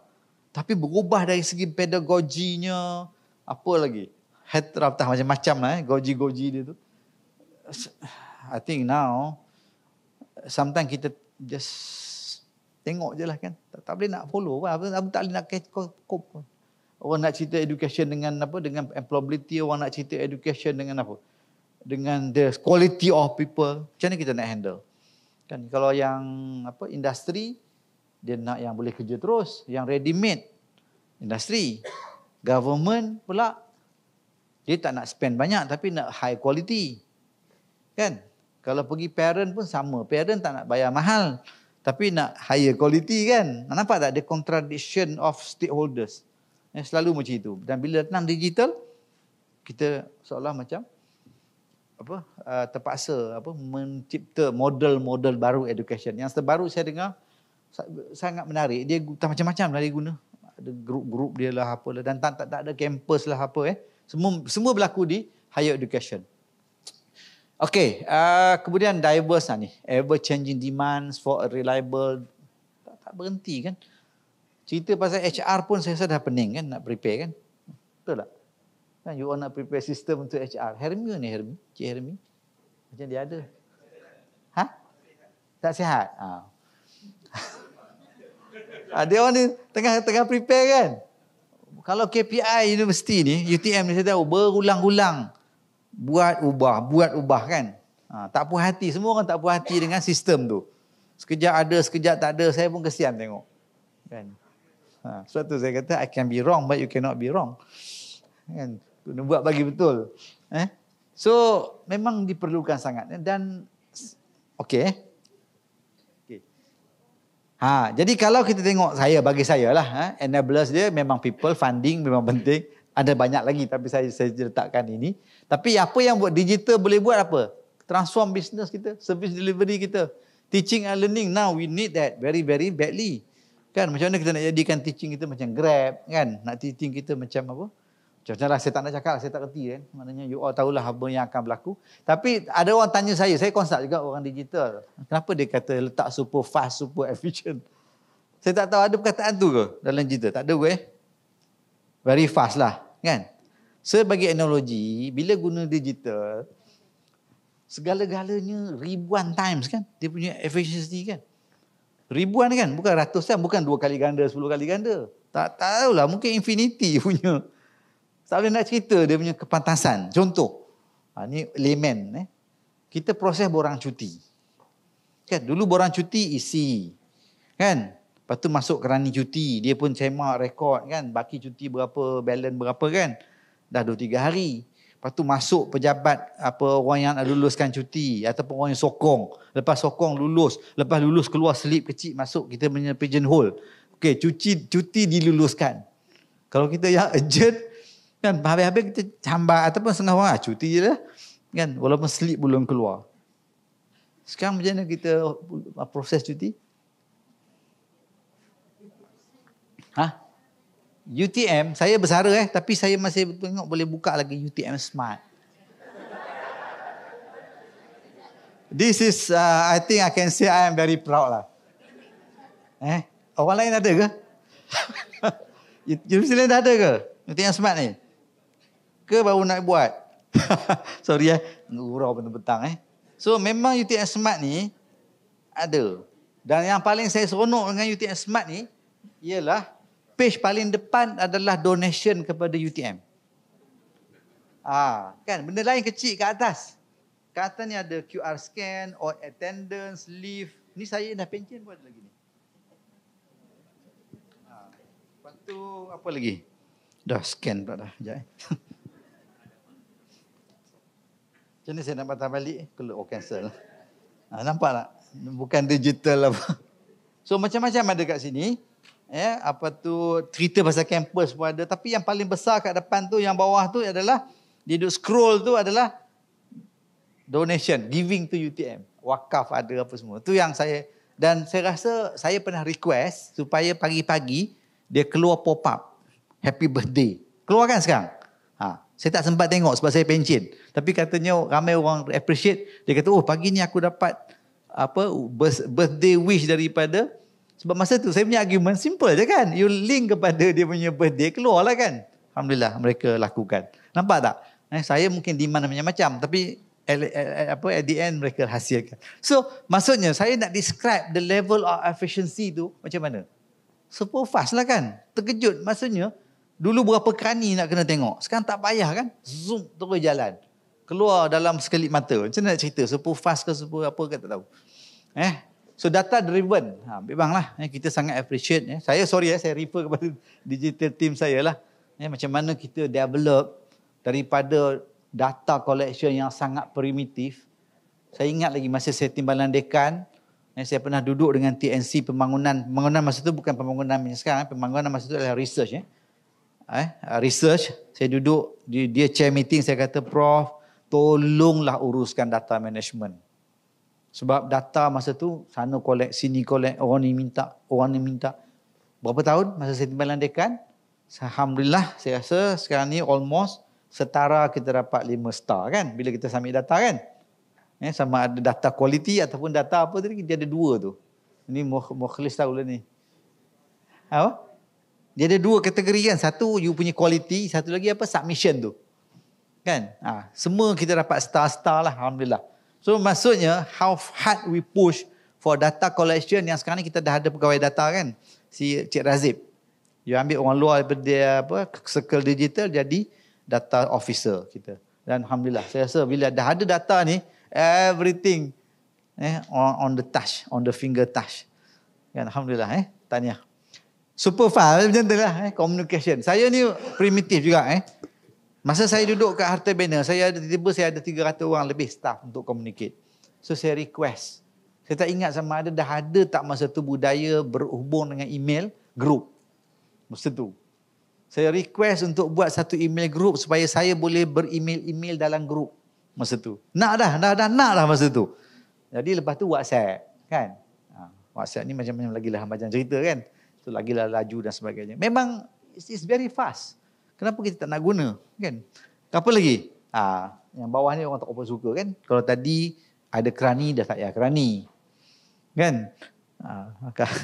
[SPEAKER 2] Tapi berubah dari segi pedagoginya. Apa lagi? Heterodox macam-macam lah. Goji-goji dia tu. I think now sometimes kita just tengok je lah kan. Tak boleh nak follow. Tak boleh nak cope. Orang nak cerita education dengan apa? Dengan employability. Orang nak cerita education dengan apa? Dengan the quality of people. Macam mana kita nak handle? Kan kalau yang industri, dia nak yang boleh kerja terus, yang ready made. Industri. Government pula dia tak nak spend banyak tapi nak high quality. Kan? Kalau pergi parent pun sama. Parent tak nak bayar mahal tapi nak higher quality kan? Nampak tak? The contradiction of stakeholders. Selalu macam itu. Dan bila datang digital, kita seolah macam terpaksa mencipta model-model baru education. Yang terbaru saya dengar sangat menarik. Dia macam-macam lah dia guna. Ada grup-grup dia lah apalah, dan tak ada campus lah apa Semua berlaku di higher education. Okay, kemudian diverse lah ni. Ever changing demands for a reliable. Tak berhenti kan. Cerita pasal HR pun saya rasa dah pening kan, nak prepare kan. Betul tak? Kan you all nak prepare sistem untuk HR. Hermi ni Cik Hermi. Macam dia ada. Tak sihat? Dia orang ni tengah prepare kan. Kalau KPI universiti ni, UTM ni saya tahu berulang-ulang buat ubah kan. Tak puas hati, semua orang tak puas hati dengan sistem tu. Sekejap ada, sekejap tak ada, saya pun kesian tengok. Kan. Sebab tu saya kata I can be wrong but you cannot be wrong. Kan. Kena buat bagi betul. So memang diperlukan sangat dan okey. Jadi kalau kita tengok bagi saya lah, enablers dia memang people, funding memang penting. Ada banyak lagi tapi saya letakkan ini. Tapi apa yang buat digital boleh buat apa? Transform business kita, service delivery kita. Teaching and learning now we need that very very badly. Kan macam mana kita nak jadikan teaching kita macam Grab kan? Nak teaching kita macam apa? Contohnya saya tak nak cakap, saya tak kerti kan. Maknanya you all tahulah apa yang akan berlaku. Tapi ada orang tanya saya consult juga orang digital. Kenapa dia kata letak super fast, super efficient? Saya tak tahu ada perkataan tu ke dalam digital. Tak ada very fast lah kan. Sebagai analogi, bila guna digital, segala-galanya ribuan times kan. Dia punya efficiency kan. Ribuan kan, bukan ratusan, bukan 2 kali ganda, 10 kali ganda. Tak tahulah, mungkin infinity punya. Tak boleh nak cerita dia punya kepantasan. Contoh, ni layman. Kita proses borang cuti. Kan, dulu borang cuti isi. Kan, lepas tu masuk kerani cuti. Dia pun cemak rekod kan, baki cuti berapa, balance berapa kan. Dah 2-3 hari. Lepas tu masuk pejabat orang yang luluskan cuti ataupun orang yang sokong. Lepas sokong lulus, lepas lulus keluar slip kecil masuk kita punya pigeonhole. Okey, cuti diluluskan. Kalau kita yang urgent kan, habis-habis kita hambat ataupun setengah orang cuti je lah. Kan, walaupun slip belum keluar. Sekarang macam mana kita proses cuti? UTM, saya bersara tapi saya masih tengok boleh buka lagi UTM Smart. This is, I think I can say I am very proud lah. Orang lain ada ke? Universiti lain dah ada ke? UTM Smart ni? Ke baru nak buat? Sorry ngurau petang-petang So memang UTM Smart ni ada. Dan yang paling saya seronok dengan UTM Smart ni ialah page paling depan adalah donation kepada UTM. Kan benda lain kecil kat atas. Kat atas ni ada QR scan, or attendance, leave. Ni saya dah pencen pun ada lagi ni. Lepas tu apa lagi? Dah scan pula dah. Sekejap Macam mana saya nak patah balik? Kalau cancel. Nampak tak? Bukan digital apa. So macam-macam ada kat sini. Cerita pasal kampus pun ada. Tapi yang paling besar kat depan tu, yang bawah tu adalah, dia duduk scroll tu adalah donation, giving to UTM. Wakaf ada apa semua. Tu yang saya, dan saya rasa saya pernah request supaya pagi-pagi dia keluar pop-up. Happy birthday. Keluar kan sekarang? Saya tak sempat tengok sebab saya pencen. Tapi katanya ramai orang appreciate. Dia kata, pagi ni aku dapat birthday wish daripada. Sebab masa tu saya punya argument simple je kan. You link kepada dia punya birthday, keluar lah kan. Alhamdulillah mereka lakukan. Nampak tak? Saya mungkin demand macam-macam. Tapi at the end mereka hasilkan. So maksudnya saya nak describe the level of efficiency tu macam mana. Super fast lah kan. Terkejut maksudnya. Dulu berapa kerani nak kena tengok. Sekarang tak payah kan. Zoom terus jalan. Keluar dalam sekelip mata. Macam mana nak cerita? Super fast ke super apa ke tak tahu. So data driven. Memanglah kita sangat appreciate. Saya sorry saya refer kepada digital team saya lah. Macam mana kita develop daripada data collection yang sangat primitif. Saya ingat lagi masa saya timbalan dekan. Saya pernah duduk dengan TNC pembangunan. Pembangunan masa tu bukan pembangunan sekarang. Pembangunan masa tu adalah research. Research, saya duduk, dia chair meeting, saya kata, Prof, tolonglah uruskan data management. Sebab data masa tu, sana collect, sini collect, orang ni minta. Berapa tahun masa saya timbalan dekan? Alhamdulillah, saya rasa sekarang ni almost setara kita dapat 5 star kan, bila kita submit data kan. Sama ada data quality ataupun data apa tadi, dia ada 2 tu. Ini Mukhlis tahu lah ni. Apa? Dia ada 2 kategori kan. Satu you punya quality, satu lagi submission tu. Kan? Semua kita dapat star-star lah. Alhamdulillah. So maksudnya how hard we push for data collection yang sekarang ni kita dah ada pegawai data kan. Si Cik Razib. You ambil orang luar daripada circle digital jadi data officer kita. Dan Alhamdulillah saya rasa bila dah ada data ni everything on the touch, on the finger touch. Kan? Alhamdulillah tahniah. Super fast macam tu lah communication. Saya ni primitif juga Masa saya duduk kat Harta Banner, saya ada 300 orang lebih staff untuk communicate. So saya request. Saya tak ingat sama ada dah ada tak masa tu budaya berhubung dengan email group. Masa tu. Saya request untuk buat satu email group supaya saya boleh beremail-email dalam group masa tu. Nak dah masa tu. Jadi lepas tu WhatsApp kan. WhatsApp ni macam-macam lagi lah macam cerita kan. So lagilah laju dan sebagainya. Memang it's very fast. Kenapa kita tak nak guna kan? Apa lagi? Yang bawah ni orang tak apa suka kan. Kalau tadi ada kerani dah tak payah kerani. Kan?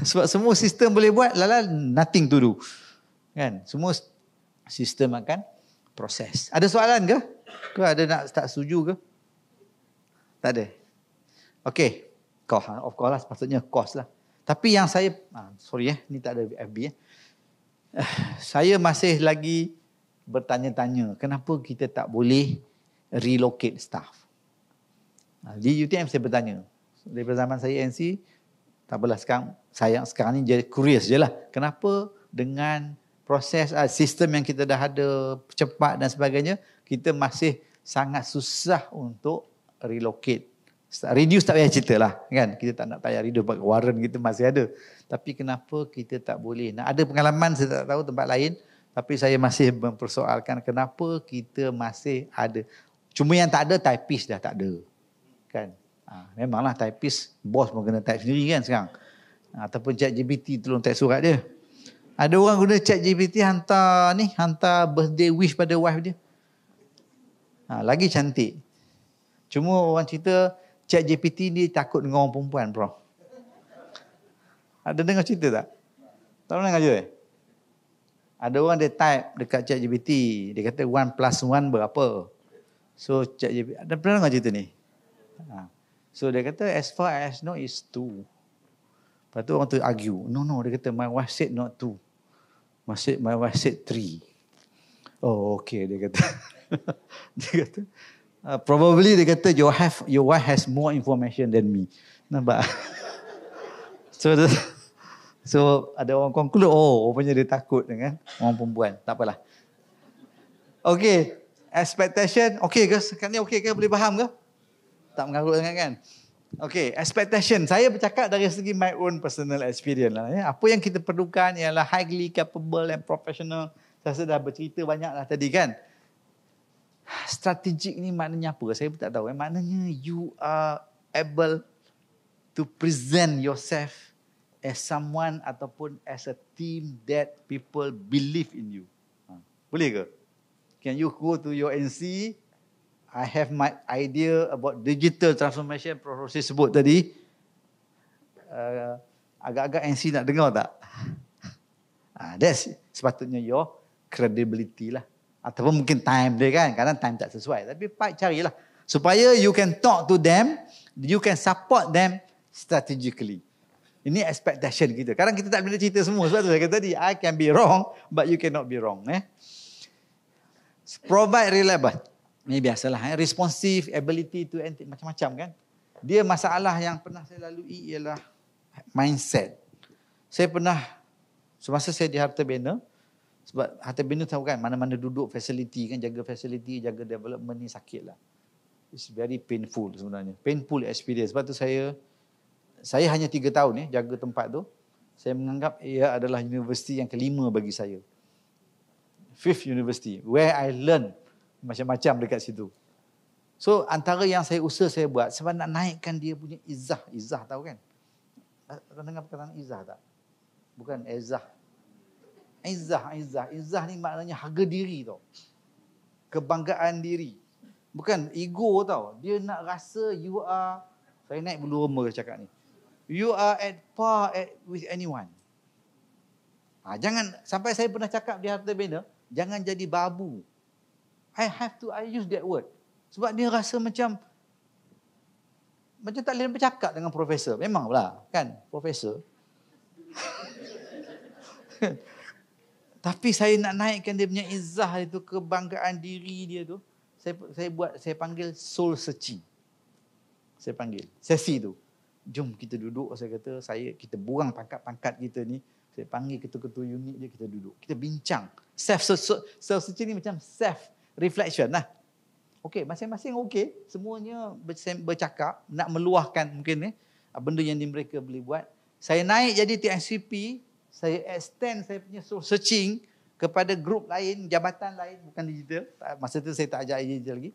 [SPEAKER 2] Sebab semua sistem boleh buat nothing to do. Kan? Semua sistem akan proses. Ada soalan ke? Ke ada nak tak setuju ke? Tak ada. Okey. Of course lah sepatutnya cost lah. Tapi yang saya, sorry ni tak ada FB saya masih lagi bertanya-tanya kenapa kita tak boleh relocate staff. Di UTM saya bertanya. Daripada zaman saya NC, tak apalah sekarang ni jadi curious je lah. Kenapa dengan proses sistem yang kita dah ada cepat dan sebagainya, kita masih sangat susah untuk relocate. Reduce tak payah cerita lah kan. Kita tak nak payah reduce, warren kita masih ada. Tapi kenapa kita tak boleh? Nah, ada pengalaman saya tak tahu tempat lain. Tapi saya masih mempersoalkan kenapa kita masih ada. Cuma yang tak ada typist dah tak ada. Kan? Memanglah typist, bos pun kena type sendiri kan sekarang. Ataupun ChatGPT tolong type surat dia. Ada orang guna ChatGPT hantar birthday wish pada wife dia. Lagi cantik. Cuma orang cerita ChatGPT ni takut dengan orang perempuan, bro. Ada dengar cerita tak? Tak pernah dengar. Ada orang dia type dekat ChatGPT, dia kata 1 plus 1 berapa? So ChatGPT, ada pernah dengar cerita ni? So dia kata as far as know is 2. Lepas tu orang tu argue. No, dia kata my wife said not 2. My wife said 3. Oh, okay, dia kata. Dia kata, probably dia kata your wife has more information than me. Nampak? So ada orang conclude, rupanya dia takut dengan orang perempuan. Tak apalah. Okay, expectation. Okay ke? Sekarang ni okay ke? Boleh faham ke? Tak mengarut sangat kan? Okay, expectation. Saya bercakap dari segi my own personal experience lah. Apa yang kita perlukan ialah highly capable and professional. Saya dah bercerita banyak lah tadi kan. Strategik ni maknanya apa? Saya pun tak tahu. Maknanya you are able to present yourself as someone ataupun as a team that people believe in you. Boleh ke? Can you go to your NC? I have my idea about digital transformation proses sebut tadi. Agak-agak NC nak dengar tak? That's sepatutnya your credibility lah. Ataupun mungkin time dia kan. Kadang time tak sesuai. Tapi carilah. Supaya you can talk to them. You can support them strategically. Ini expectation kita. Kadang kita tak boleh cerita semua. Sebab tu saya kata tadi, I can be wrong, but you cannot be wrong. Provide reliable. Ini biasalah. Responsive, ability to macam-macam kan. Dia masalah yang pernah saya lalui ialah mindset. Saya pernah, semasa saya di Harta Bina, sebab Harta Bina tahu kan, mana-mana duduk facility kan, jaga facility, jaga development ni sakit lah. It's very painful sebenarnya. Painful experience. Sebab tu saya hanya 3 tahun jaga tempat tu. Saya menganggap ia adalah universiti yang kelima bagi saya. 5th university. Where I learn macam-macam dekat situ. So antara yang saya usaha saya buat sebab nak naikkan dia punya izzah. Izzah tahu kan? Pernah dengar perkataan izzah tak? Bukan izzah. Izzah ni maknanya harga diri tau. Kebanggaan diri. Bukan ego tau. Dia nak rasa you are, saya naik bulu roma cakap ni. You are at par with anyone. Jangan, sampai saya pernah cakap di Harta Bina, jangan jadi babu. I use that word. Sebab dia rasa macam tak boleh bercakap dengan profesor. Memang lah, kan, profesor. Tapi saya nak naikkan dia punya izzah itu, kebanggaan diri dia tu. Saya panggil soul searching. Saya panggil sesi tu. Jom kita duduk, saya kata, kita buang pangkat-pangkat kita ni. Saya panggil ketua-ketua unit dia, kita duduk. Kita bincang. Self-searching ni macam self-reflection lah. Okey, masing-masing okey. Semuanya bercakap, nak meluahkan mungkin benda yang mereka boleh buat. Saya naik jadi TNCP, saya extend saya punya searching kepada grup lain, jabatan lain, bukan digital. Masa tu saya tak ajak digital lagi.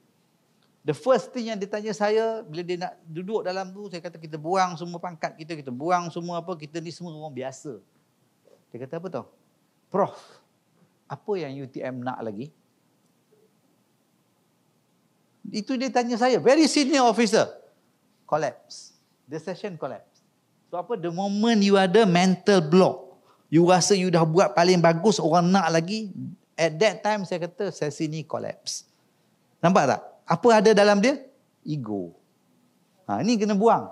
[SPEAKER 2] The first thing yang dia tanya saya, bila dia nak duduk dalam tu, saya kata kita buang semua pangkat kita buang semua apa, kita ni semua orang biasa. Dia kata apa tau? Prof, apa yang UTM nak lagi? Itu dia tanya saya, very senior officer. Collapse. The session collapse. So apa? The moment you ada mental block, you rasa you dah buat paling bagus, orang nak lagi, at that time saya kata sesi ni collapse. Nampak tak? Apa ada dalam dia? Ego. Ni kena buang.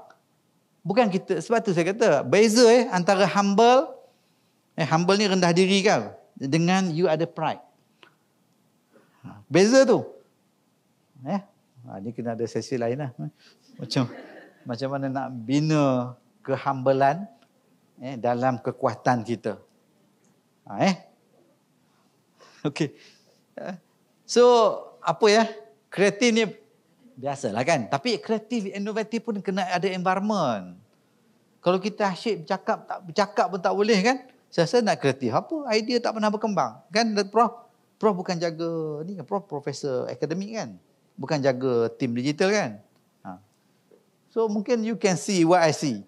[SPEAKER 2] Bukan kita, sebab tu saya kata, beza antara humble ni rendah diri kan, dengan you ada pride. Beza tu. Ni kena ada sesi lain lah. Macam mana nak bina kehambelan dalam kekuatan kita. Okey. So, kreatif ni biasalah kan. Tapi kreatif, inovatif pun kena ada environment. Kalau kita asyik bercakap pun tak boleh kan. Saya rasa nak kreatif. Apa? Idea tak pernah berkembang. Kan Prof bukan jaga, ni kan Prof profesor akademik kan. Bukan jaga tim digital kan. So mungkin you can see what I see.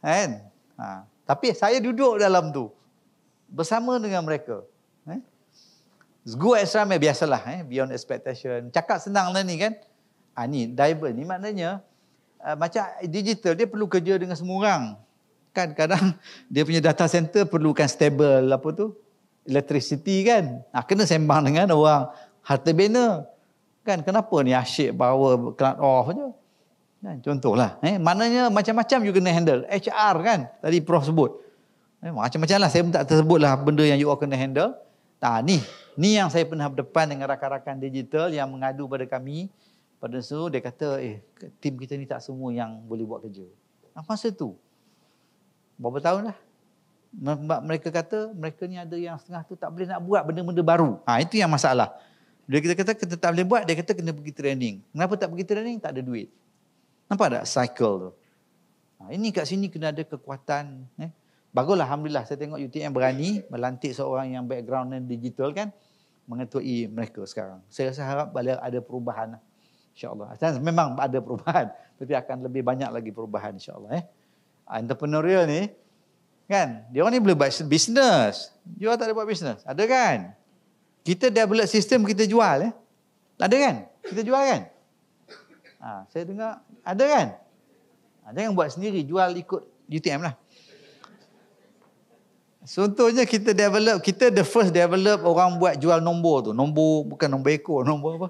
[SPEAKER 2] Kan? Tapi saya duduk dalam tu. Bersama dengan mereka. Go extra mile biasalah. Beyond expectation. Cakap senang lah ni kan. Ni diver ni maknanya macam digital dia perlu kerja dengan semua orang. Kan kadang dia punya data center perlukan stable electricity kan. Kena sembang dengan orang hartabena. Kan kenapa ni asyik bawa cloud off je. Kan contohlah. Maknanya macam-macam you kena handle. HR kan tadi Prof sebut. Macam-macam lah, saya pun tak tersebut lah benda yang you all kena handle. Ni yang saya pernah berdepan dengan rakan-rakan digital yang mengadu pada kami. Pada tu dia kata, tim kita ni tak semua yang boleh buat kerja. Masa tu, berapa tahun dah. Mereka kata, mereka ni ada yang setengah tu tak boleh nak buat benda-benda baru. Itu yang masalah. Bila kita kata kita tak boleh buat, dia kata kena pergi training. Kenapa tak pergi training? Tak ada duit. Nampak tak cycle tu? Ini kat sini kena ada kekuatan. Baguslah, Alhamdulillah saya tengok UTM berani melantik seorang yang background digital kan, mengetuai mereka sekarang. Saya rasa harap ada perubahan insyaAllah. Memang ada perubahan, tapi akan lebih banyak lagi perubahan insyaAllah. Entrepreneurial ni kan, dia orang ni boleh buat bisnes. You tak ada buat bisnes, ada kan? Kita develop sistem, kita jual ada kan? Kita jual kan? Saya dengar ada kan? Jangan buat sendiri, jual ikut UTM lah. Contohnya kita the first develop orang buat jual nombor tu. Nombor, bukan nombor ekor, nombor apa?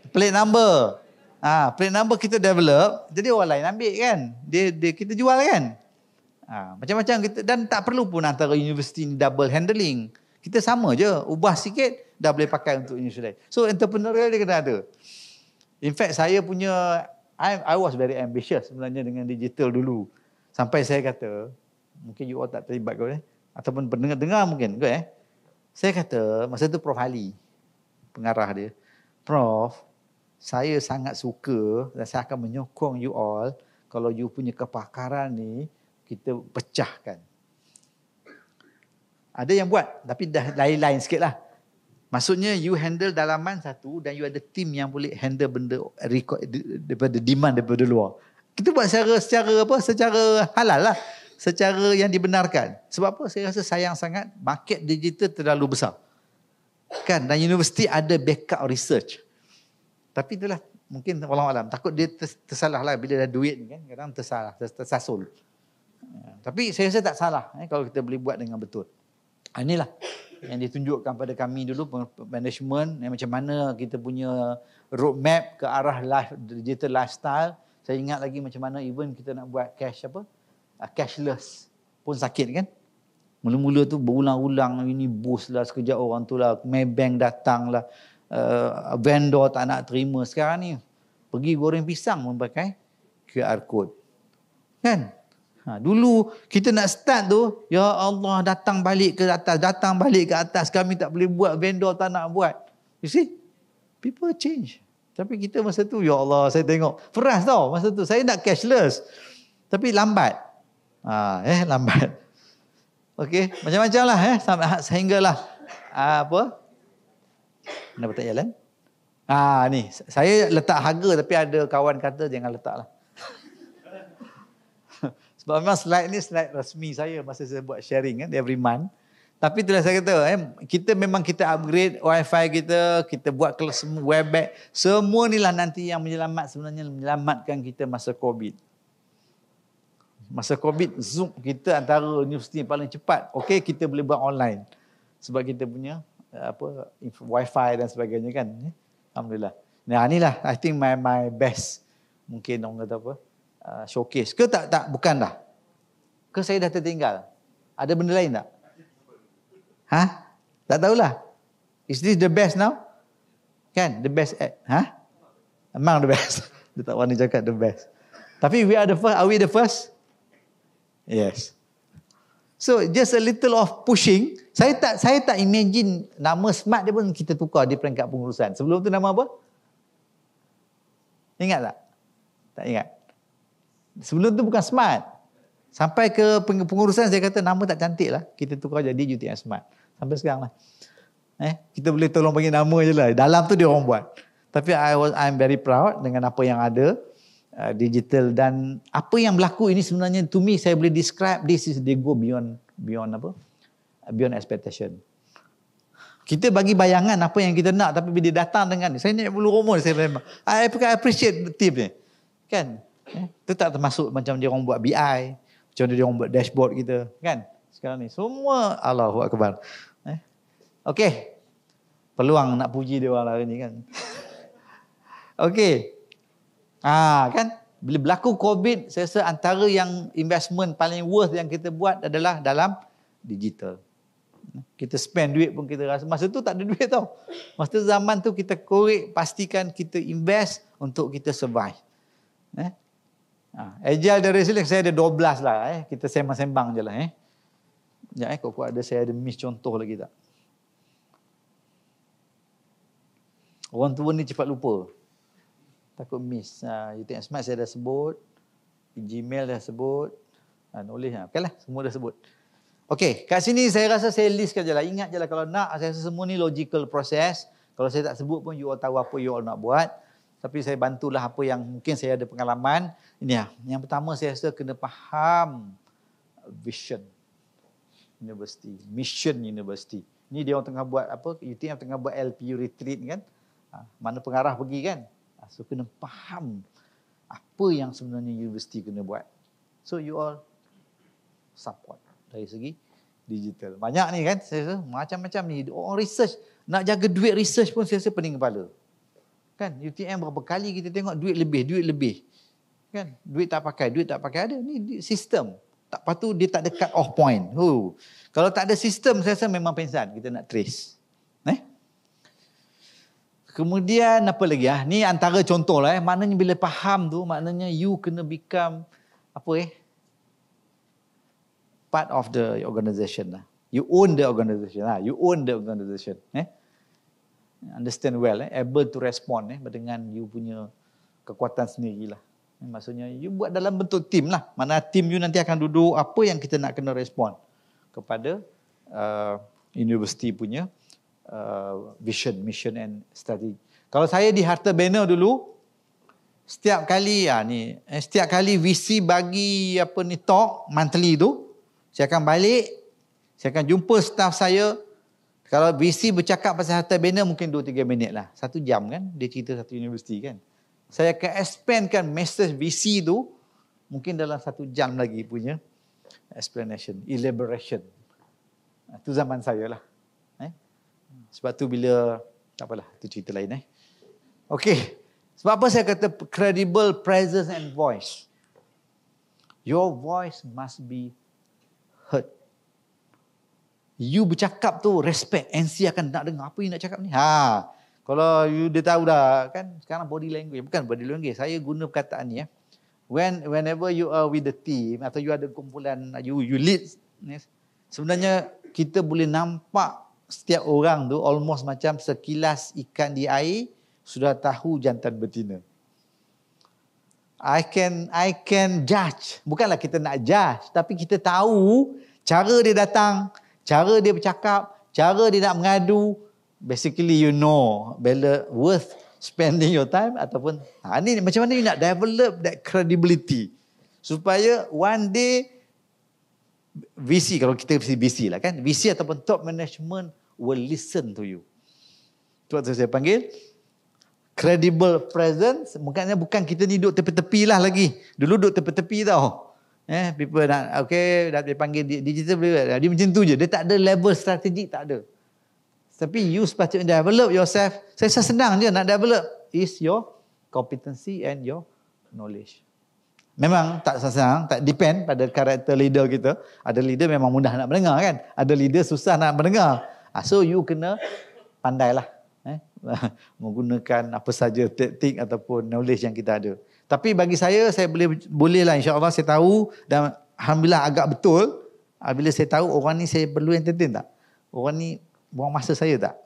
[SPEAKER 2] Plate number. Plate number kita develop, jadi orang lain ambil kan. Kita jual kan. Macam-macam kita, dan tak perlu pun antara universiti ni double handling. Kita sama je, ubah sikit dah boleh pakai untuk universiti. So entrepreneurial dia kena ada. In fact saya punya, I was very ambitious sebenarnya dengan digital dulu. Sampai saya kata, mungkin you all tak terlibat kot ataupun pendengar-dengar mungkin kot Saya kata, masa tu Prof Ali, pengarah dia, Prof, saya sangat suka dan saya akan menyokong you all kalau you punya kepakaran ni kita pecahkan. Ada yang buat, tapi dah lain-lain sikit lah. Maksudnya you handle dalaman satu dan you ada tim yang boleh handle benda record daripada demand daripada luar. Kita buat secara halal lah. Secara yang dibenarkan. Sebab apa? Saya rasa sayang sangat market digital terlalu besar. Kan? Dan universiti ada backup research. Tapi itulah mungkin wallahualam. Takut dia tersalah lah bila dah duit ni kan. Kadang tersalah, tersasul. Tapi saya rasa tak salah kalau kita boleh buat dengan betul. Inilah yang ditunjukkan pada kami dulu management, macam mana kita punya roadmap ke arah digital lifestyle. Saya ingat lagi macam mana even kita nak buat cashless pun sakit kan. Mula-mula tu berulang-ulang, ini boost lah, sekejap orang tu lah, Maybank datang lah, vendor tak nak terima. Sekarang ni pergi goreng pisang memakai QR code kan. Dulu kita nak start tu, ya Allah, datang balik ke atas, kami tak boleh buat, vendor tak nak buat. You see, people change. Tapi kita masa tu, ya Allah, saya tengok peras tau masa tu. Saya nak cashless tapi lambat. Lambat. Okey, macam-macam lah sehinggalah kenapa tak jalan? Ni saya letak harga, tapi ada kawan kata jangan letak lah. Sebab memang slide ni slide rasmi saya masa saya buat sharing kan every month. Tapi itulah saya kata, kita upgrade wifi kita buat kelas Webex, semua ni lah nanti yang menyelamatkan kita masa COVID. Masa COVID, Zoom kita antara universiti yang paling cepat. Okey, kita boleh buat online. Sebab kita punya wifi dan sebagainya kan. Alhamdulillah. Nah, inilah I think my best, mungkin orang kata showcase. Ke tak? Tak, bukan dah. Ke saya dah tertinggal? Ada benda lain tak? Tak tahulah. Is this the best now? Kan? The best at? Memang the best. Dia tak wani cakap the best. Tapi we are the first. Are we the first? Yes. So just a little of pushing. Saya tak imagine nama smart dia pun kita tukar di peringkat pengurusan. Sebelum tu nama apa? Ingat tak? Tak ingat. Sebelum tu bukan smart. Sampai ke pengurusan saya kata nama tak cantik lah. Kita tukar jadi UTM Smart. Sampai sekarang lah. Kita boleh tolong bagi nama je lah. Dalam tu dia orang buat. Tapi I'm very proud dengan apa yang ada. Digital dan apa yang berlaku ini sebenarnya to me saya boleh describe this is they go beyond apa? Beyond expectation. Kita bagi bayangan apa yang kita nak tapi bila dia datang dengan saya naik bulu roma saya memang I appreciate the team ni. Kan? Itu tak termasuk macam dia orang buat BI, macam dia orang buat dashboard kita, kan? Sekarang ni semua Allahu Akbar. Okey. Peluang nak puji dia orang hari ni kan. Okey. Kan bila berlaku COVID, saya rasa antara yang investment paling worth yang kita buat adalah dalam digital. Kita spend duit pun kita rasa masa tu tak ada duit tau. Masa zaman tu kita korek pastikan kita invest untuk kita survive. Agile dan resilient saya ada 12 lah. Kita sembang-sembang je lah. Sekejap kok ada saya ada miss contoh lagi tak? Orang tua ni cepat lupa. Takut miss. UTM Smart saya dah sebut. Gmail dah sebut. Knowledge. Okey lah. Semua dah sebut. Okey. Kat sini saya rasa saya listkan je lah. Ingat je lah kalau nak. Saya rasa semua ni logical process. Kalau saya tak sebut pun you all tahu apa you all nak buat. Tapi saya bantulah apa yang mungkin saya ada pengalaman. Ini lah. Yang pertama saya rasa kena faham vision university. Mission university. Ni dia orang tengah buat apa? UTM tengah buat LPU retreat kan. Mana pengarah pergi kan. So kena faham apa yang sebenarnya universiti kena buat. So you all support dari segi digital. Banyak ni kan, saya rasa macam-macam ni. Orang research, nak jaga duit research pun saya rasa pening kepala. Kan, UTM berapa kali kita tengok duit lebih. Kan, duit tak pakai ada. Ni sistem. Tak patu dia tak ada cut off point. Kalau tak ada sistem, saya rasa memang pengsan kita nak trace. Kemudian apa lagi ni antara contoh lah maknanya bila faham tu maknanya you kena become part of the organisation lah. You own the organisation lah. You own the organisation. Understand well able to respond dengan you punya kekuatan sendirilah. Maksudnya you buat dalam bentuk team lah. Mana team you nanti akan duduk apa yang kita nak kena respond kepada universiti punya vision, mission and strategy. Kalau saya di Harta Banner dulu, setiap kali VC bagi talk monthly tu, saya akan balik, saya akan jumpa staff saya. Kalau VC bercakap pasal Harta Banner mungkin 2-3 minit lah. 1 jam kan, dia cerita satu universiti kan. Saya akan expandkan message VC tu mungkin dalam 1 jam lagi punya explanation, elaboration. Itu zaman saya lah. Sebab tu bila tak apalah, itu cerita lain Okey. Sebab apa saya kata credible presence and voice? Your voice must be heard. You bercakap tu respect, NC akan nak dengar apa you nak cakap ni. Kalau you dia tahu dah kan sekarang body language, bukan body language, saya guna perkataan ni whenever you are with the team atau you ada kumpulan you lead, sebenarnya kita boleh nampak setiap orang tu almost macam sekilas ikan di air sudah tahu jantan betina. I can judge. Bukanlah kita nak judge, tapi kita tahu cara dia datang, cara dia bercakap, cara dia nak mengadu. Basically you know whether worth spending your time ataupun ni macam mana you nak develop that credibility supaya one day VC, kalau kita VC lah kan, VC ataupun top management will listen to you. Itu waktu saya panggil credible presence. Bukan kita ni duduk tepi-tepi lah lagi. Dulu duduk tepi-tepi tau. People nak dah dipanggil digital, dia macam tu je. Dia tak ada level strategik, tak ada. Tapi you sepatutnya develop yourself. Saya rasa senang je nak develop is your competency and your knowledge. Memang tak senang, tak depend pada karakter leader kita. Ada leader memang mudah nak mendengar kan. Ada leader susah nak mendengar. So you kena pandailah menggunakan apa saja taktik ataupun knowledge yang kita ada. Tapi bagi saya bolehlah, insya-Allah saya tahu dan alhamdulillah agak betul bila saya tahu orang ni saya perlu entertain tak? Orang ni buang masa saya tak?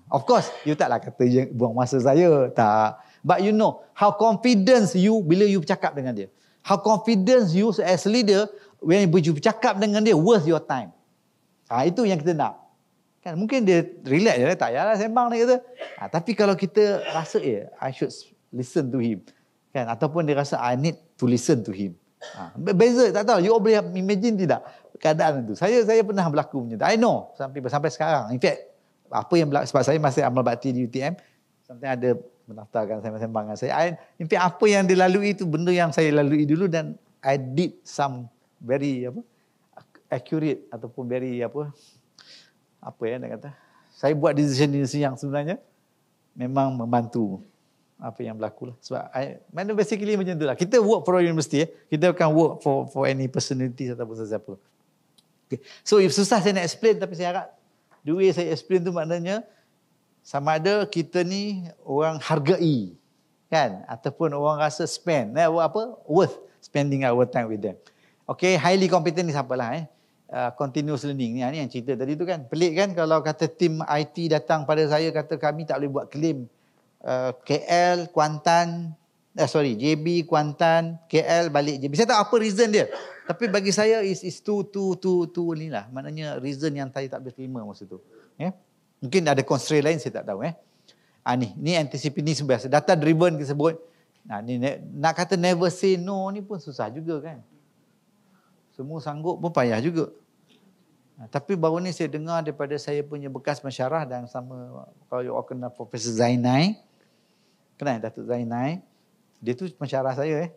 [SPEAKER 2] Of course, you taklah kata buang masa saya, tak. But you know how confidence you bila you bercakap dengan dia. How confidence you as leader when you bercakap dengan dia worth your time. Itu yang kita nak. Kan mungkin dia relax je, tak payahlah sembang dia kata. Tapi kalau kita rasa I should listen to him. Kan, ataupun dia rasa I need to listen to him. Beza, tak tahu. You boleh imagine tidak keadaan itu. Saya pernah berlaku macam tu. I know sampai sekarang. In fact, apa yang berlaku, sebab saya masih amal bakti di UTM, sampai ada mendaftarkan saya sembang dengan saya. In fact, apa yang dilalui itu benda yang saya lalui dulu dan I did some very accurate ataupun very nak kata. Saya buat decision yang sebenarnya memang membantu apa yang berlaku lah. Sebab mana basically macam tu lah. Kita work for a university, kita akan work for any personality ataupun sesiapa. Okay. So if susah saya nak explain, tapi saya harap the way saya explain tu maknanya sama ada kita ni orang hargai kan, ataupun orang rasa worth spending our time with them. Okay, highly competent ni siapalah continuous learning ni yang cerita tadi tu kan. Pelik kan kalau kata tim IT datang pada saya kata kami tak boleh buat claim KL, Kuantan, JB, Kuantan, KL balik JB. Saya tak apa reason dia. Tapi bagi saya is too ni lah. Maknanya reason yang saya tak boleh terima masa tu. Mungkin ada constraint lain saya tak tahu. Ni anticipate ni sebenarnya data driven kita sebut. Ni nak kata never say no ni pun susah juga kan. Semua sanggup pun payah juga. Tapi baru ni saya dengar daripada saya punya bekas pensyarah dan sama kalau you all kenal Profesor Zainai. Kenal Datuk Zainai? Dia tu pensyarah saya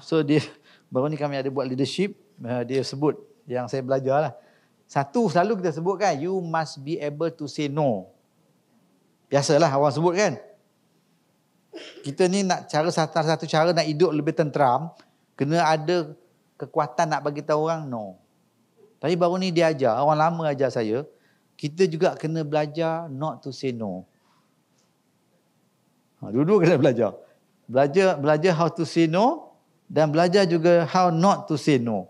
[SPEAKER 2] So dia baru ni kami ada buat leadership, dia sebut yang saya belajar lah. Satu selalu kita sebut kan, you must be able to say no. Biasalah orang sebut kan. Kita ni nak satu cara nak hidup lebih tenteram, kena ada kekuatan nak bagi tahu orang no. Tapi baru ni dia ajar, orang lama ajar saya, kita juga kena belajar not to say no. Dua-dua kena belajar. Belajar how to say no dan belajar juga how not to say no.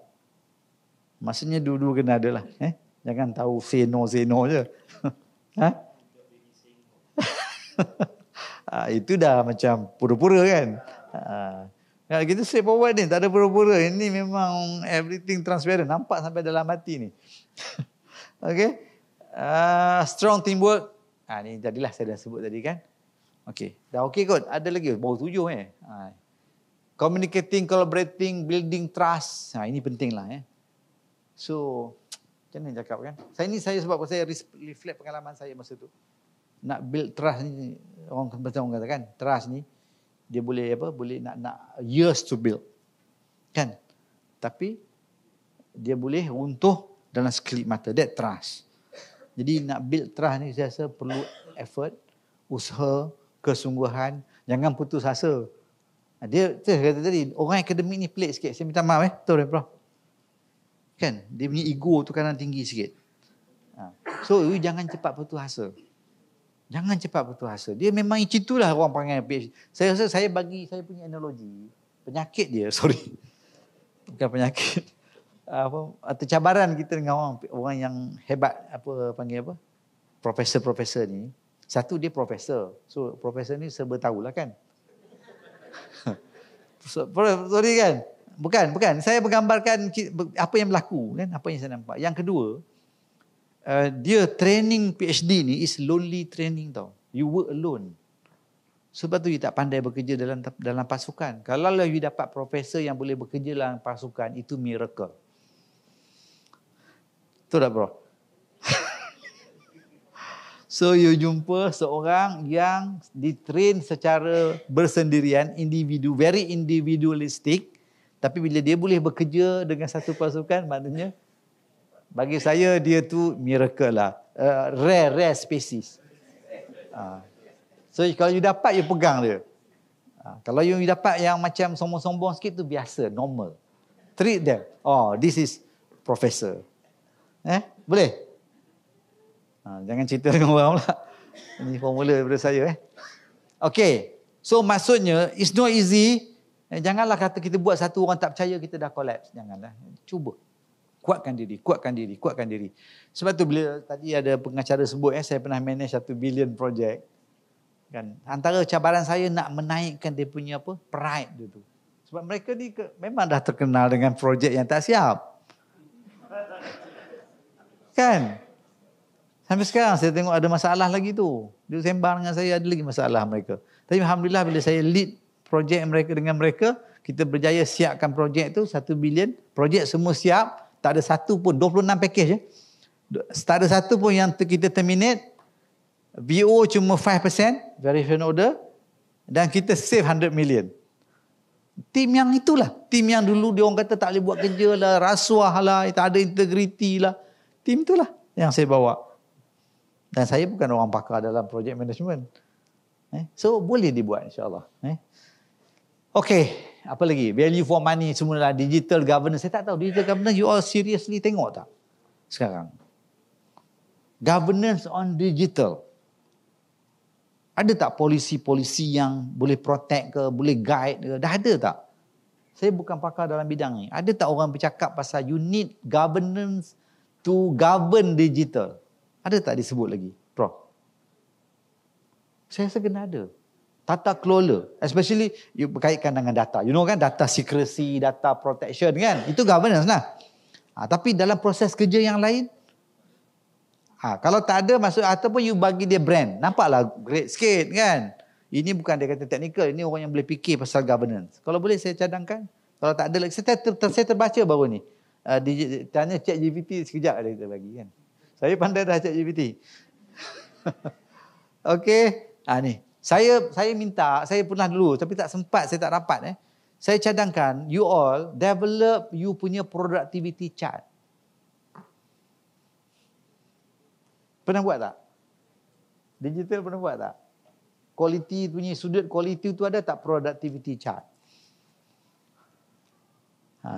[SPEAKER 2] Maksudnya dua-dua kena ada lah. Jangan tahu say no je. Itu dah macam pura-pura kan. Kita straightforward ni, tak ada pura-pura. Ini memang everything transparent. Nampak sampai dalam hati ni. Okay. Strong teamwork. Ni jadilah saya dah sebut tadi kan. Okay. Dah okay kot. Ada lagi. Baru 7 Communicating, collaborating, building trust. Ini penting lah. So, macam mana cakap kan? Saya sebab saya reflect pengalaman saya masa tu. Nak build trust ni, orang kata kan, trust ni, dia boleh boleh nak years to build. Kan? Tapi, dia boleh runtuh dalam sekelip mata. That trust. Jadi nak build trust ni saya rasa perlu effort, usaha, kesungguhan, jangan putus asa. Dia kata tadi, orang akademik ni pelik sikit. Saya minta maaf betul Prof. Kan? Dia punya ego tu kadang tinggi sikit. So, you jangan cepat putus asa. Jangan cepat putus asa. Dia memang itulah orang panggil PhD. Saya rasa saya punya analogi. Penyakit dia, sorry. Bukan penyakit. Atau cabaran kita dengan orang yang hebat, profesor-profesor ni. Satu, dia profesor. So, profesor ni serba tahulah kan. Sorry kan. Bukan. Saya menggambarkan apa yang berlaku kan, apa yang saya nampak. Yang kedua, dia training PhD ni is lonely training tau. You work alone. Sebab tu you tak pandai bekerja dalam pasukan. Kalau you dapat profesor yang boleh bekerja dalam pasukan, itu miracle. Betul tak bro? So you jumpa seorang yang ditrain secara bersendirian, very individualistic. Tapi bila dia boleh bekerja dengan satu pasukan, maknanya bagi saya dia tu miracle lah. Rare species. So kalau you dapat, you pegang dia. Kalau you dapat yang macam sombong-sombong sikit tu biasa, normal. Treat them. Oh, this is professor. Boleh? Jangan cerita dengan orang pula. Ini formula daripada saya. Okay. So maksudnya, it's not easy. Janganlah kata kita buat satu orang tak percaya, kita dah collapse. Janganlah. Cuba. Kuatkan diri, kuatkan diri, kuatkan diri. Sebab tu bila tadi ada pengacara sebut, saya pernah manage 1 billion project. Kan? Antara cabaran saya nak menaikkan dia punya pride dia tu. Sebab mereka ni memang dah terkenal dengan projek yang tak siap. Kan? Sampai sekarang saya tengok ada masalah lagi tu. Dia sembang dengan saya, ada lagi masalah mereka. Tapi Alhamdulillah bila saya lead projek mereka dengan mereka, kita berjaya siapkan projek tu 1 billion. Projek semua siap. Tak ada satu pun, 26 package je. Tak ada satu pun yang kita terminate. VO cuma 5%, verification order. Dan kita save 100 million. Tim yang itulah. Tim yang dulu dia orang kata tak boleh buat kerja lah, rasuah lah, tak ada integriti lah. Tim itulah yang saya bawa. Dan saya bukan orang pakar dalam project management. So boleh dibuat insyaAllah. Okay, apa lagi? Value for money, semualah digital governance. Saya tak tahu digital governance you all seriously tengok tak sekarang? Governance on digital. Ada tak polisi-polisi yang boleh protect ke, boleh guide ke? Dah ada tak? Saya bukan pakar dalam bidang ni. Ada tak orang bercakap pasal you need governance to govern digital? Ada tak disebut lagi, Prof? Saya rasa kena ada. Tata kelola, especially you berkaitan dengan data. You know kan, data secrecy, data protection kan? Itu governance lah. Tapi dalam proses kerja yang lain, kalau tak ada maksud ataupun you bagi dia brand, nampaklah great sikit kan? Ini bukan dia kata teknikal, ini orang yang boleh fikir pasal governance. Kalau boleh saya cadangkan, kalau tak ada lagi, saya terbaca baru ni. Tanya ChatGPT sekejap ada kita bagi kan. Saya pandai dah ChatGPT. Okey. Ni. Saya minta, saya pernah dulu tapi tak sempat, saya tak dapat. Saya cadangkan you all develop you punya productivity chart. Pernah buat tak? Digital pernah buat tak? Quality punya sudut quality tu ada tak productivity chart?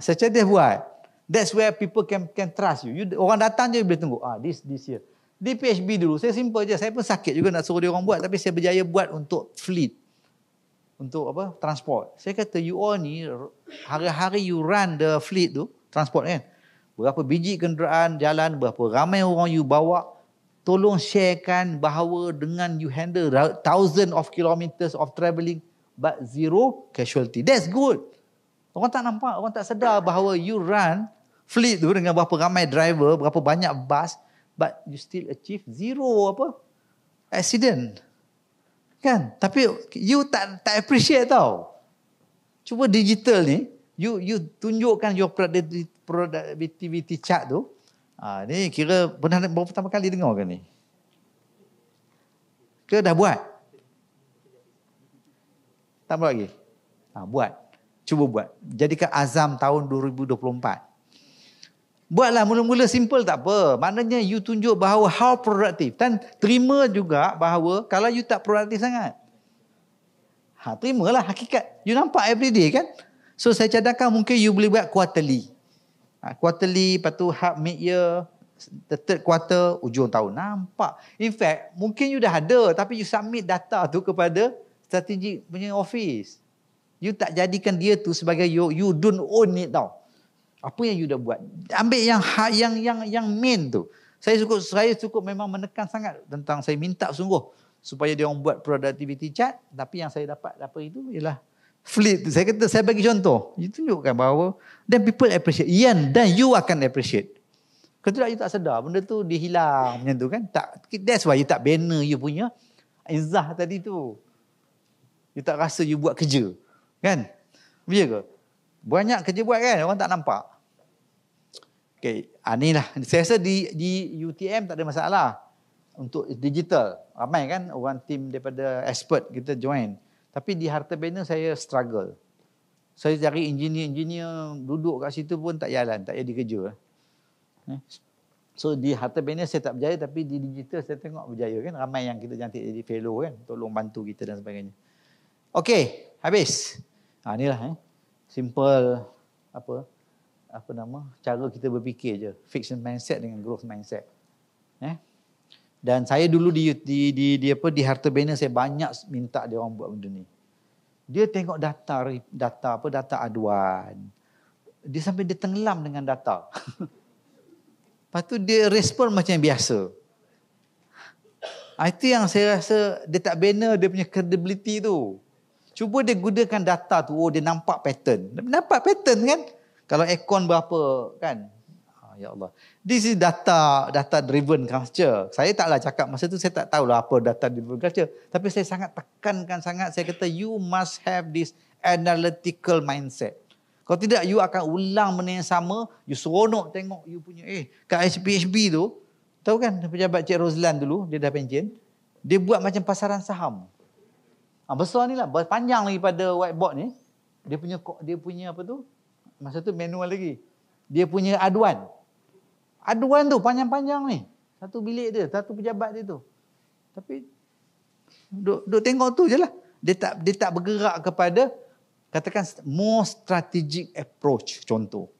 [SPEAKER 2] Saya cakap dia buat. That's where people can trust you. Orang datang je boleh tunggu. This year. Di PHB dulu, saya simple je. Saya pun sakit juga nak suruh dia orang buat. Tapi saya berjaya buat untuk fleet. Untuk transport. Saya kata, you all ni, hari-hari you run the fleet tu, transport kan. Berapa biji kenderaan jalan, berapa ramai orang you bawa. Tolong sharekan bahawa dengan you handle thousands of kilometers of travelling, but zero casualty. That's good. Orang tak nampak, orang tak sedar bahawa you run fleet tu dengan berapa ramai driver, berapa banyak bus, but you still achieve zero accident. Kan? Tapi you tak appreciate tau. Cuba digital ni, you tunjukkan your productivity chart tu. Ni kira baru pertama kali dengar ke ni? Ke dah buat? Tak buat lagi? Buat. Cuba buat. Jadikan azam tahun 2024. Buatlah mula-mula simple tak apa. Maknanya you tunjuk bahawa how productive. Dan terima juga bahawa kalau you tak produktif sangat. Terimalah hakikat. You nampak everyday kan? So saya cadangkan mungkin you boleh buat quarterly. Quarterly, lepas tu half mid-year, the third quarter, ujung tahun. Nampak. In fact, mungkin you dah ada tapi you submit data tu kepada strategic punya office. You tak jadikan dia tu sebagai you don't own it tau. Apa yang you dah buat? Ambil yang main tu. Saya cukup memang menekan sangat tentang, saya minta sungguh supaya dia orang buat productivity chart, tapi yang saya dapat apa itu ialah fleet. Saya kata, saya bagi contoh. You tunjukkan bahawa then people appreciate. Dan you akan appreciate. Kalau you tak sedar, benda tu dihilang macam tu kan. That's why you tak banner you punya izzah tadi tu. You tak rasa you buat kerja. Kan? Biar ke? Banyak kerja buat kan? Orang tak nampak. Okay. Inilah. Saya rasa di UTM tak ada masalah. Untuk digital. Ramai kan orang tim daripada expert kita join. Tapi di Harta-Bina saya struggle. Saya cari engineer duduk kat situ pun tak jalan. Tak jadi kerja. So di Harta-Bina saya tak berjaya. Tapi di digital saya tengok berjaya kan. Ramai yang kita jantik jadi fellow kan. Tolong bantu kita dan sebagainya. Okay. habis. Inilah simple cara kita berfikir je. Fixed mindset dengan growth mindset. Dan saya dulu di Hartabana saya banyak minta dia orang buat benda ni. Dia tengok data aduan. Dia sampai dia tenggelam dengan data. Lepas tu dia respon macam biasa. Itu yang saya rasa dia tak bina dia punya credibility tu. Cuba dia gunakan data tu, dia nampak pattern. Nampak pattern kan? Kalau aircon berapa kan? Ya Allah. This is data driven culture. Saya taklah cakap masa tu saya tak tahulah apa data driven culture. Tapi saya sangat tekankan sangat, saya kata you must have this analytical mindset. Kalau tidak you akan ulang benda yang sama, you seronok tengok you punya kat SPHB tu, tahu kan pejabat Cik Rozlan dulu, dia dah pension, dia buat macam pasaran saham. Besar ni lah, panjang lagi pada whiteboard ni. Dia punya apa tu? Masa tu manual lagi. Dia punya aduan. Aduan tu panjang-panjang ni. Satu bilik dia, satu pejabat dia tu. Tapi duk tengok tu je lah. Dia tak bergerak kepada katakan more strategic approach. Contoh.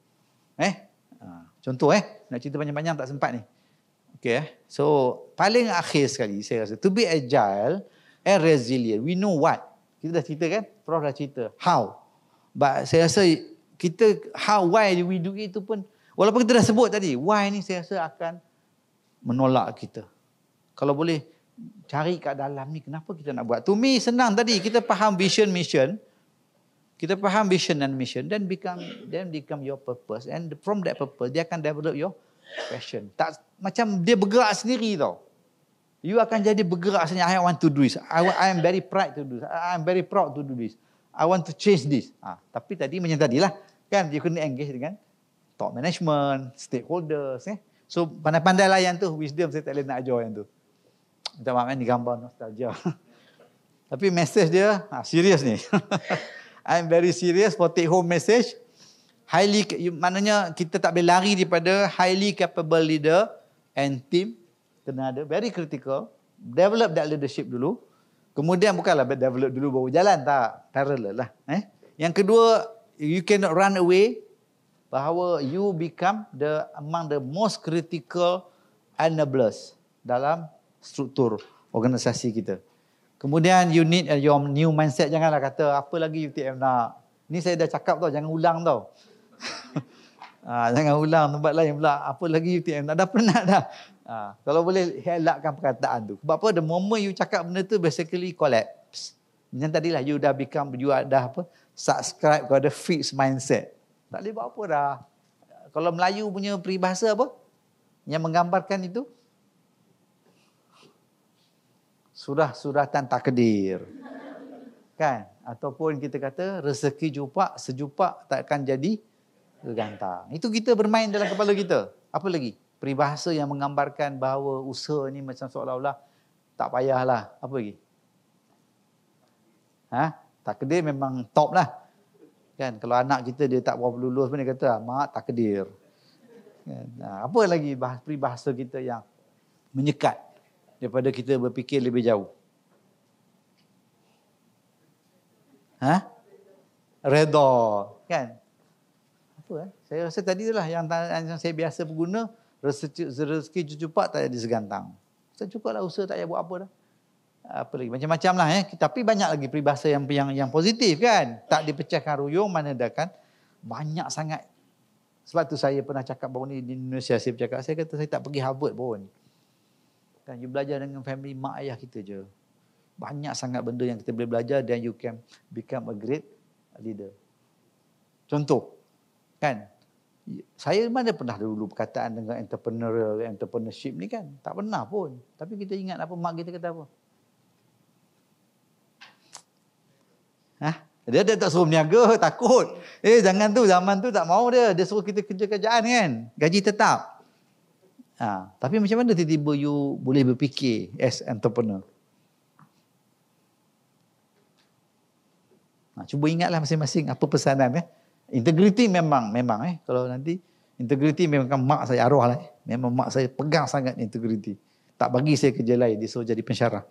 [SPEAKER 2] Contoh nak cerita panjang-panjang tak sempat ni. Okay. So paling akhir sekali saya rasa to be agile and resilient. We know what. Kita dah cerita kan? Prof dah cerita. How. But saya rasa why we do it tu pun, walaupun kita dah sebut tadi, why ni saya rasa akan menolak kita. Kalau boleh cari kat dalam ni kenapa kita nak buat. To me senang tadi, kita faham vision mission. Kita faham vision and mission, then become your purpose. And from that purpose, dia akan develop your passion. Tak macam dia bergerak sendiri tau. You akan jadi bergerak sendiri. I want to do this. I am very proud to do this. I am very proud to do this. I want to change this. Tapi tadi macam tadilah. Kan, you kena engage dengan top management, stakeholders. So, pandai-pandai lah yang tu. Wisdom saya tak boleh nak ajar yang tu. Minta maaf ni gambar nostalgia. Tapi message dia, serius ni. I'm very serious for take home message. Maknanya kita tak boleh lari daripada highly capable leader and team. Kena ada, very critical. Develop that leadership dulu. Kemudian bukanlah develop dulu baru jalan, tak. Parallel lah. Yang kedua, you cannot run away. Bahawa you become among the most critical enablers dalam struktur organisasi kita. Kemudian you need your new mindset. Janganlah kata apa lagi UTM nak. Ni saya dah cakap tau, jangan ulang tau. Jangan ulang tempat lain pula. Apa lagi UTM nak, dah penat dah. Kalau boleh elakkan perkataan tu. Sebab apa? The moment you cakap benda tu basically collapse. Macam tadilah you dah subscribe kepada fixed mindset. Tak boleh buat apa dah. Kalau Melayu punya peribahasa apa? Yang menggambarkan itu? Surah-suratan takdir. Kan? Ataupun kita kata rezeki sejupak takkan jadi gantang. Itu kita bermain dalam kepala kita. Apa lagi? Peribahasa yang menggambarkan bahawa usaha ni macam seolah-olah tak payahlah. Apa lagi? Takdir memang top lah. Kan? Kalau anak kita dia tak berapa lulus pun dia kata, mak takdir. Kan? Apa lagi peribahasa kita yang menyekat daripada kita berfikir lebih jauh? Redha. Kan? Apa? Saya rasa tadi itulah yang saya biasa guna. Rezeki cukup tak jadi segantang. Saya cukuplah usaha tak payah buat apa dah. Apa lagi? Macam-macam lah. Tapi banyak lagi peribahasa yang positif kan. Tak dipecahkan ruyung mana dah kan. Banyak sangat. Sebab tu saya pernah cakap baru ni di Indonesia. Saya kata saya tak pergi Harvard pun. Kan, you belajar dengan family mak ayah kita je. Banyak sangat benda yang kita boleh belajar. Then you can become a great leader. Contoh. Kan. Saya mana pernah dulu perkataan dengan entrepreneurship ni kan. Tak pernah pun. Tapi kita ingat apa mak kita kata apa. Dia tak suruh berniaga, takut. Jangan tu, zaman tu tak mau dia. Dia suruh kita kerja kerjaan kan. Gaji tetap. Tapi macam mana tiba-tiba you boleh berfikir as entrepreneur? Cuba ingatlah masing-masing apa pesanan. Integrity memang kalau nanti integrity memang mak saya arwah lah. Memang mak saya pegang sangat integrity. Tak bagi saya kerja lain, dia suruh jadi pensyarah.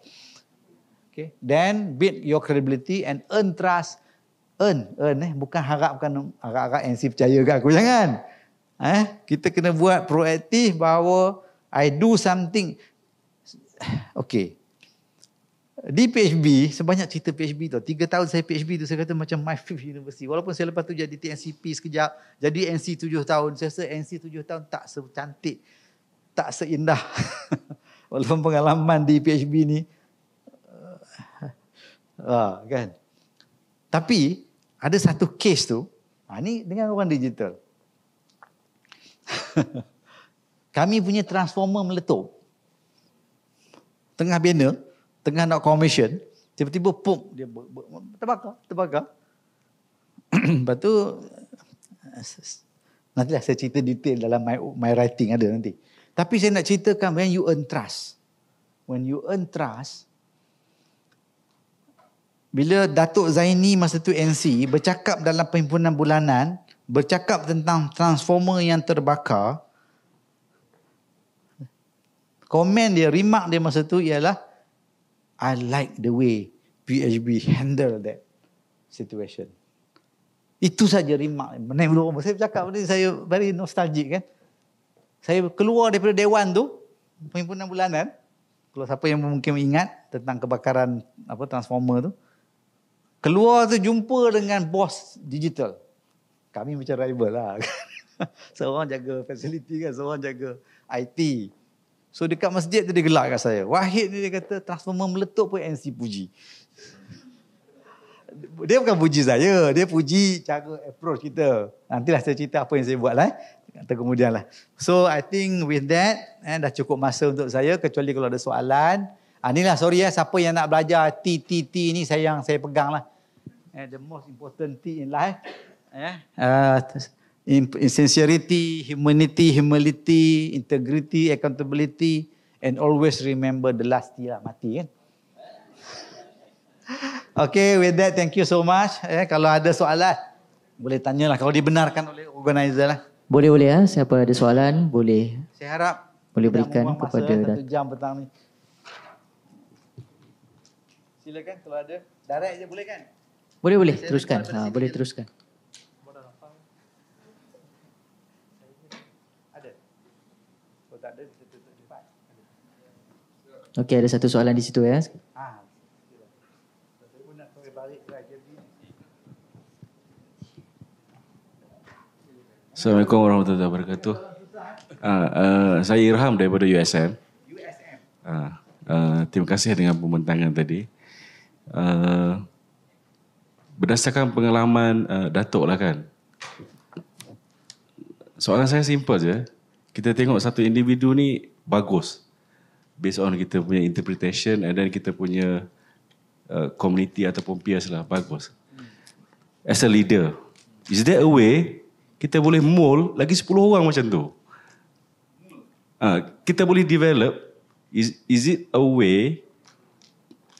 [SPEAKER 2] Okay. Then build your credibility and earn trust bukan harap NC percaya kat aku, jangan. Kita kena buat proaktif bahawa I do something. Okay. Di PHB, sebanyak cerita PHB tu. 3 tahun saya PHB tu, saya kata macam my fifth university. Walaupun saya lepas tu jadi TNCP sekejap, jadi NC 7 tahun. Saya rasa NC 7 tahun tak secantik, tak seindah. Walaupun pengalaman di PHB ni, kan. Tapi, ada satu case tu, ni dengan orang digital. Kami punya transformer meletup. Tengah banner, tengah nak commission, tiba-tiba pum, dia terbakar. Lepas tu, nantilah saya cerita detail dalam my writing ada nanti. Tapi saya nak ceritakan when you earn trust. When you earn trust, bila Datuk Zaini masa tu NC bercakap dalam perhimpunan bulanan, bercakap tentang transformer yang terbakar, komen dia, remark dia masa tu ialah, I like the way PHB handle that situation. Itu saja remark. Saya bercakap ni, saya very nostalgic kan. Saya keluar daripada dewan tu, perhimpunan bulanan, kalau siapa yang mungkin ingat tentang kebakaran transformer tu, keluar tu jumpa dengan bos digital. Kami macam rival lah. Seorang jaga facility kan, seorang jaga IT. So dekat masjid tu dia gelak kat saya. Wahid ni dia kata transformer meletup pun NC puji. Dia bukan puji saya, dia puji cara approach kita. Nantilah saya cerita apa yang saya buat lah. Kemudian lah. So I think with that, dah cukup masa untuk saya, kecuali kalau ada soalan. Inilah sorry siapa yang nak belajar T ni saya pegang lah. The most important T in life. In sincerity, humanity, humility, integrity, accountability, and always remember the last T lah, mati kan. Okay, with that, thank you so much. Kalau ada soalan, boleh tanyalah kalau dibenarkan oleh organizer lah.
[SPEAKER 1] Boleh siapa ada soalan, boleh.
[SPEAKER 2] Saya harap
[SPEAKER 1] boleh berikan kepada
[SPEAKER 2] 1 jam petang ni. Silakan kalau ada. Direct je boleh kan?
[SPEAKER 1] Boleh, teruskan. Boleh teruskan. Okey, ada satu soalan di situ ya.
[SPEAKER 3] Assalamualaikum warahmatullahi wabarakatuh. Saya Irham daripada USM. Terima kasih dengan pembentangan tadi. Berdasarkan pengalaman Datuk lah kan. Soalan saya simple je. Kita tengok satu individu ni bagus. Based on kita punya interpretation and then kita punya community ataupun peers lah, bagus. As a leader, is there a way kita boleh mold lagi 10 orang macam tu? Kita boleh develop, is it a way,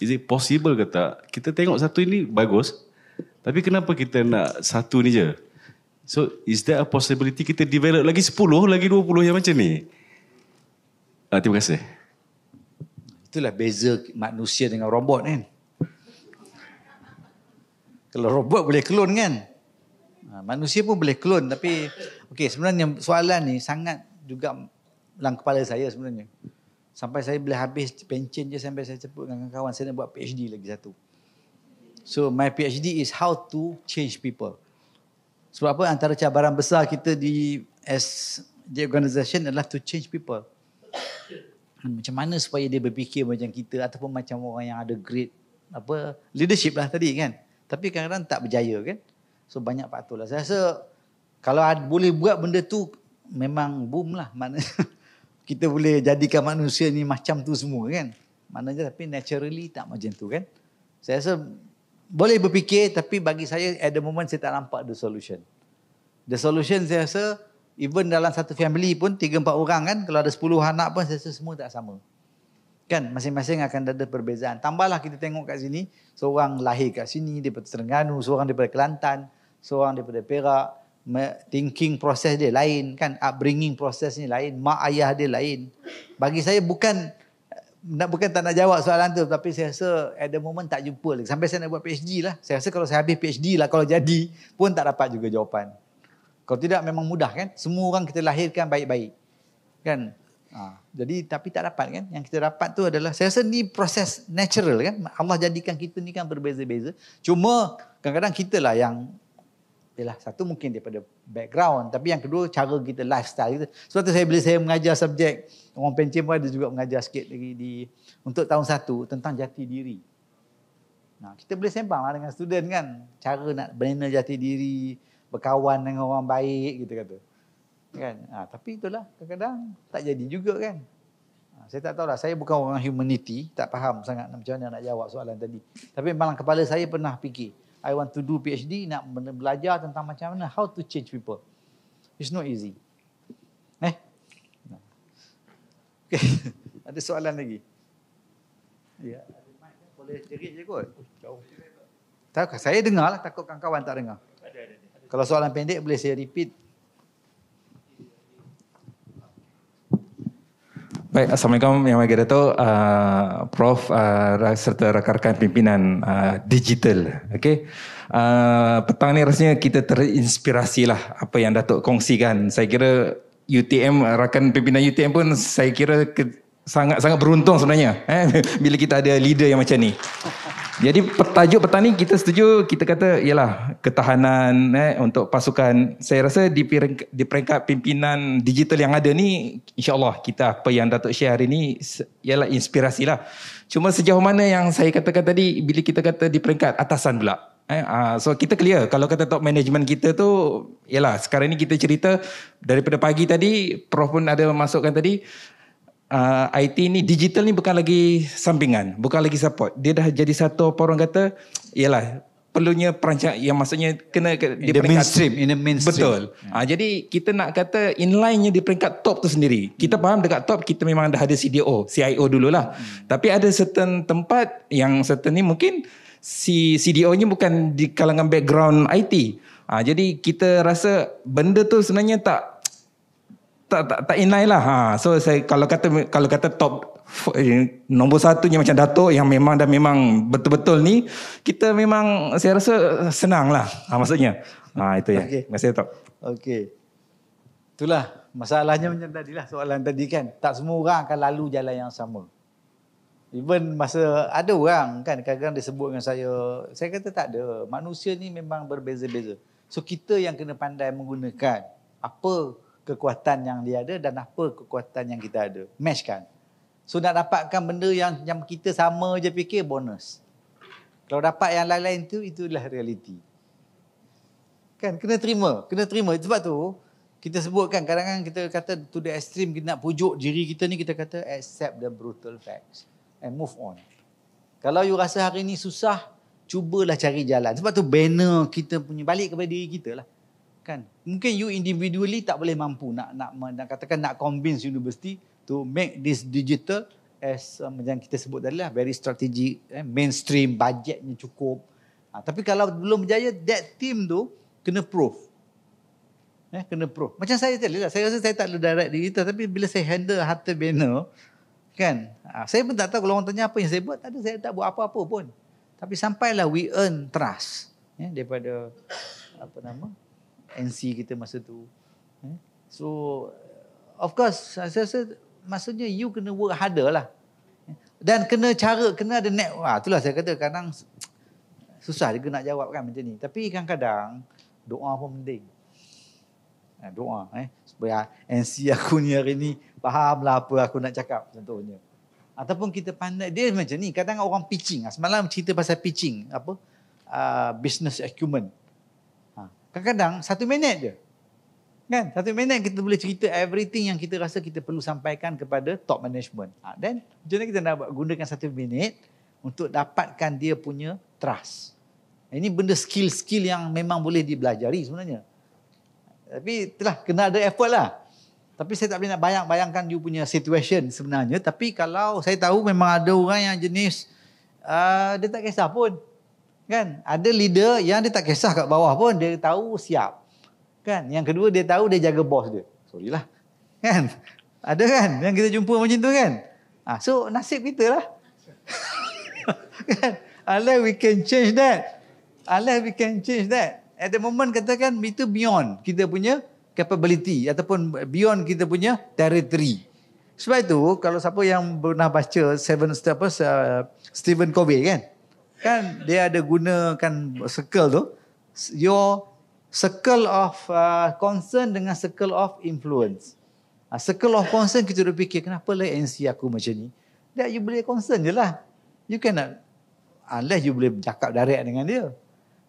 [SPEAKER 3] is it possible ke tak? Kita tengok satu ini bagus, tapi kenapa kita nak satu ni je? So, is there a possibility kita develop lagi 10, lagi 20 yang macam ni? Terima kasih.
[SPEAKER 2] Itulah beza manusia dengan robot kan. Kalau robot boleh clone kan. Manusia pun boleh clone. Tapi sebenarnya soalan ni sangat juga dalam kepala saya sebenarnya. Sampai saya boleh habis pencen je sampai saya sebut dengan kawan saya nak buat PhD lagi satu. So my PhD is how to change people. Sebab apa? Antara cabaran besar kita di organisation adalah to change people. Macam mana supaya dia berfikir macam kita ataupun macam orang yang ada great leadership lah tadi kan. Tapi kadang-kadang tak berjaya kan. So banyak faktor lah. Saya rasa kalau boleh buat benda tu memang boom lah. Maknanya kita boleh jadikan manusia ni macam tu semua kan. Maknanya tapi naturally tak macam tu kan. Saya rasa boleh berfikir tapi bagi saya at the moment saya tak nampak the solution. The solution saya rasa even dalam satu family pun 3-4 orang kan, kalau ada 10 anak pun saya rasa semua tak sama. Kan masing-masing akan ada perbezaan. Tambahlah kita tengok kat sini, seorang lahir kat sini daripada Terengganu, seorang daripada Kelantan, seorang daripada Perak, thinking proses dia lain kan, upbringing proses ni lain, mak ayah dia lain. Bagi saya bukan bukan tak nak jawab soalan tu, tapi saya rasa at the moment tak jumpa lagi. Sampai saya nak buat PhD lah. Saya rasa kalau saya habis PhD lah, kalau jadi pun tak dapat juga jawapan. Kalau tidak memang mudah kan. Semua orang kita lahirkan baik-baik. Kan? Jadi tapi tak dapat kan. Yang kita dapat tu adalah, saya rasa ni proses natural kan. Allah jadikan kita ni kan berbeza-beza. Cuma kadang-kadang kita lah yang, yalah, satu mungkin daripada background, tapi yang kedua cara kita, lifestyle kita. Sebab tu bila saya mengajar subjek, orang Pencen pun ada juga mengajar sikit lagi untuk tahun 1 tentang jati diri. Kita boleh sembang lah dengan student kan, cara nak bina jati diri, berkawan dengan orang baik gitu kata. Kan? Tapi itulah kadang-kadang tak jadi juga kan. Saya tak tahulah, saya bukan orang humanity, tak faham sangat macam mana nak jawab soalan tadi. Tapi memang kepala saya pernah fikir, I want to do PhD, nak belajar tentang macam mana how to change people. It's not easy. Okay. Ada soalan lagi? Ya. Boleh cerit je kot. Jauh. Tak, saya dengar lah, takut kawan-kawan tak dengar. Ada. Kalau soalan pendek boleh saya repeat.
[SPEAKER 4] Baik, Assalamualaikum Yang Maha Dato', Prof serta rakan-rakan pimpinan digital. Okay. Petang ni rasanya kita terinspirasi lah apa yang Dato' kongsikan. Saya kira UTM, rakan pimpinan UTM pun saya kira sangat-sangat beruntung sebenarnya bila kita ada leader yang macam ni. Jadi tajuk petang ni kita setuju, kita kata ialah ketahanan untuk pasukan. Saya rasa di peringkat pimpinan digital yang ada ni, insya-Allah kita apa yang Datuk share hari ni ialah inspirasi lah. Cuma sejauh mana yang saya katakan tadi, bila kita kata di peringkat atasan pula. So kita clear kalau kata top management kita tu, ialah sekarang ni kita cerita daripada pagi tadi, Prof pun ada masukkan tadi, IT ni, digital ni bukan lagi sampingan, bukan lagi support. Dia dah jadi satu, apa orang kata, ialah perlunya perancangan yang maksudnya kena di
[SPEAKER 2] mainstream, in the mainstream.
[SPEAKER 4] Betul. Jadi kita nak kata inline-nya di peringkat top tu sendiri. Kita faham dekat top kita memang dah ada CDO, CIO dululah. Tapi ada certain tempat yang certain ni mungkin si CDO-nya bukan di kalangan background IT. Jadi kita rasa benda tu sebenarnya tak inline lah. So saya kalau kata top nombor satunya macam Dato' yang memang betul-betul ni, kita memang saya rasa senang lah maksudnya. Itu ya. Okay. Terima kasih Dato'.
[SPEAKER 2] Okey. Itulah masalahnya macam tadilah soalan tadi kan. Tak semua orang akan lalu jalan yang sama. Even masa ada orang kan kadang-kadang dia sebut dengan saya kata tak ada. Manusia ni memang berbeza-beza. So kita yang kena pandai menggunakan apa kekuatan yang dia ada dan apa kekuatan yang kita ada. Match kan. So nak dapatkan benda yang kita sama je fikir, bonus. Kalau dapat yang lain-lain tu, itulah realiti. Kan kena terima. Sebab tu kita sebutkan kadang-kadang kita kata to the extreme, kita nak pujuk diri kita ni, kita kata accept the brutal facts and move on. Kalau you rasa hari ni susah, cubalah cari jalan. Sebab tu banner kita punya balik kepada diri kita lah. Kan? Mungkin you individually tak boleh mampu nak katakan nak convince university to make this digital as yang kita sebut tadi lah, very strategic, mainstream, budgetnya cukup. Tapi kalau belum berjaya, that team tu kena prove. Kena prove. Macam saya tadi lah, saya rasa saya tak ada direct diri, tapi bila saya handle harta banner, kan, saya pun tak tahu kalau orang tanya apa yang saya buat, saya tak buat apa-apa pun. Tapi sampailah we earn trust daripada NC kita masa tu. So of course saya rasa maksudnya you kena work harder lah. Dan kena ada network. Itulah saya kata kadang susah juga nak jawab kan macam ni. Tapi kadang-kadang doa pun penting. Doa supaya NC aku ni hari ni fahamlah apa aku nak cakap contohnya. Ataupun kita pandai, dia macam ni, kadang orang pitching. Semalam cerita pasal pitching, business acumen. Kadang-kadang 1 minit je. Kan? 1 minit kita boleh cerita everything yang kita rasa kita perlu sampaikan kepada top management. Dan macam mana kita nak gunakan 1 minit untuk dapatkan dia punya trust. Ini benda skill-skill yang memang boleh dibelajari sebenarnya. Tapi itulah, kena ada effort lah. Tapi saya tak boleh nak bayangkan you punya situation sebenarnya. Tapi kalau saya tahu memang ada orang yang jenis dia tak kisah pun. Kan? Ada leader yang dia tak kisah kat bawah pun, dia tahu siap. Kan? Yang kedua dia tahu dia jaga bos dia. Sorry lah. Kan? Ada kan yang kita jumpa macam tu kan? So nasib kita lah. Kan? Unless we can change that. At the moment katakan itu beyond kita punya capability ataupun beyond kita punya territory. Sebab itu kalau siapa yang pernah baca Stephen Covey kan dia ada gunakan circle tu, your circle of concern dengan circle of influence. Circle of concern kita dah fikir kenapa lah NC aku macam ni. That you boleh concern je lah. You cannot unless you boleh cakap direct dengan dia.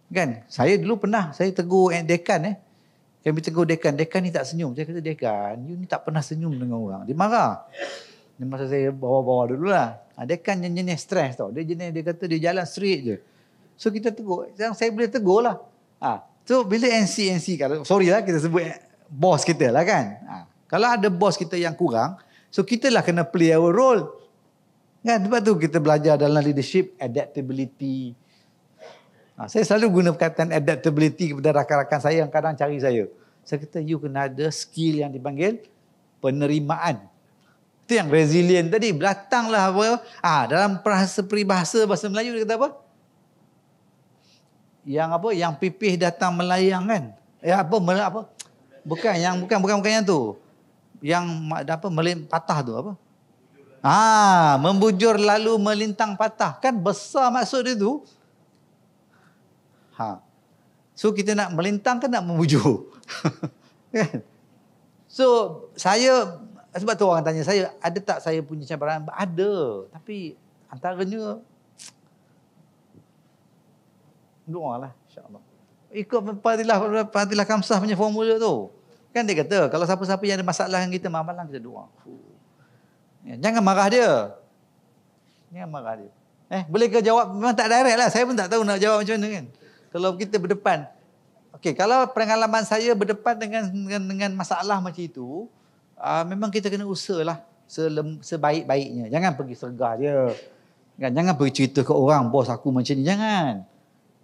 [SPEAKER 2] Kan? Saya dulu pernah saya tegur dekan kami tegur dekan ni tak senyum. Saya kata dekan, you ni tak pernah senyum dengan orang. Dia marah. Dia masa saya bawa-bawa dulu lah. Dekan jenis stres tau. Dia kata dia jalan straight je. So kita tegur. Saya boleh tegur lah. So bila NC kalau sorry lah kita sebut bos kita lah kan. Kalau ada bos kita yang kurang, so kita lah kena play our role. Kan? Sebab tu kita belajar dalam leadership adaptability. Saya selalu guna perkataan adaptability kepada rakan-rakan saya yang kadang cari saya. Saya kata you kena ada skill yang dipanggil penerimaan. Itu yang resilient tadi. Datanglah apa? Dalam peribahasa bahasa Melayu dia kata apa? Yang pipih datang melayang kan? Bukan yang tu. Yang patah tu apa? Membujur lalu melintang patah. Kan besar maksud dia tu. So kita nak melintang kan nak membujur. Kan? So saya, sebab tu orang tanya saya, ada tak saya punya cabaran? Ada. Tapi antaranya doa lah insyaAllah. Ikut Fadilah Kamsah punya formula tu. Kan dia kata kalau siapa-siapa yang ada masalah dengan kita, malam kita doa. Jangan marah dia. Boleh ke jawab? Memang tak direct lah. Saya pun tak tahu nak jawab macam mana kan. Kalau kita berdepan. Okey, kalau pengalaman saya berdepan dengan masalah macam itu, memang kita kena usahalah sebaik-baiknya. Jangan pergi sergah dia. Kan? Jangan pergi cerita ke orang, bos aku macam ni. Jangan.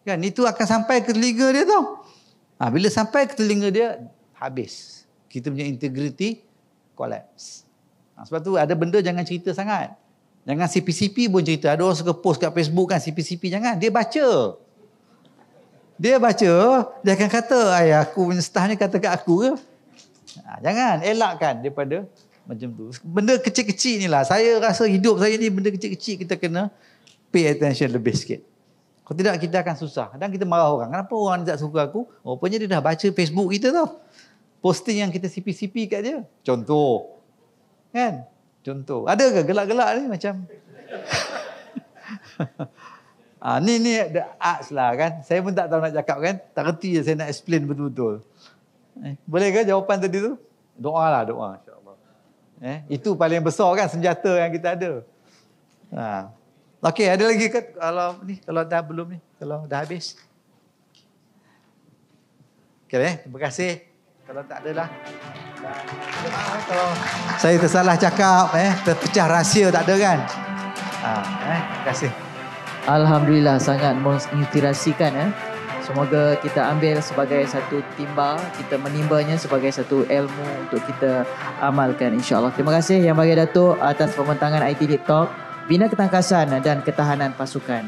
[SPEAKER 2] Kan? Itu akan sampai ke telinga dia tau. Bila sampai ke telinga dia, habis. Kita punya integrity collapse. Sebab tu ada benda jangan cerita sangat. Jangan CP-CP pun cerita. Ada orang suka post kat Facebook kan CP-CP. Jangan. Dia baca. Dia akan kata, aku punya staff ni kata kat aku ke? Jangan. Elakkan daripada macam tu. Benda kecil-kecil ni lah. Saya rasa hidup saya ni benda kecil-kecil kita kena pay attention lebih sikit. Kalau tidak kita akan susah. Kadang kita marah orang. Kenapa orang tak suka aku? Rupanya dia dah baca Facebook kita tau. Posting yang kita CP-CP kat dia. Contoh. Kan? Contoh. Ada ke gelak-gelak ni macam? Ni the arts lah kan. Saya pun tak tahu nak cakap kan. Tak reti je saya nak explain betul-betul. Boleh ke jawapan tadi tu? Doa lah, doa insyaAllah. Itu paling besar kan senjata yang kita ada. Okey, ada lagi ke kalau dah belum ni? Kalau dah habis? Okey, terima kasih. Kalau tak ada lah. Kalau saya tersalah cakap, terpecah rahsia tak ada kan? Terima kasih.
[SPEAKER 1] Alhamdulillah, sangat menginspirasikan. Semoga kita ambil sebagai satu timba, kita menimbanya sebagai satu ilmu untuk kita amalkan insya-Allah. Terima kasih Yang Bahagia Datuk atas pembentangan IT Lead Talk, Bina Ketangkasan dan Ketahanan Pasukan.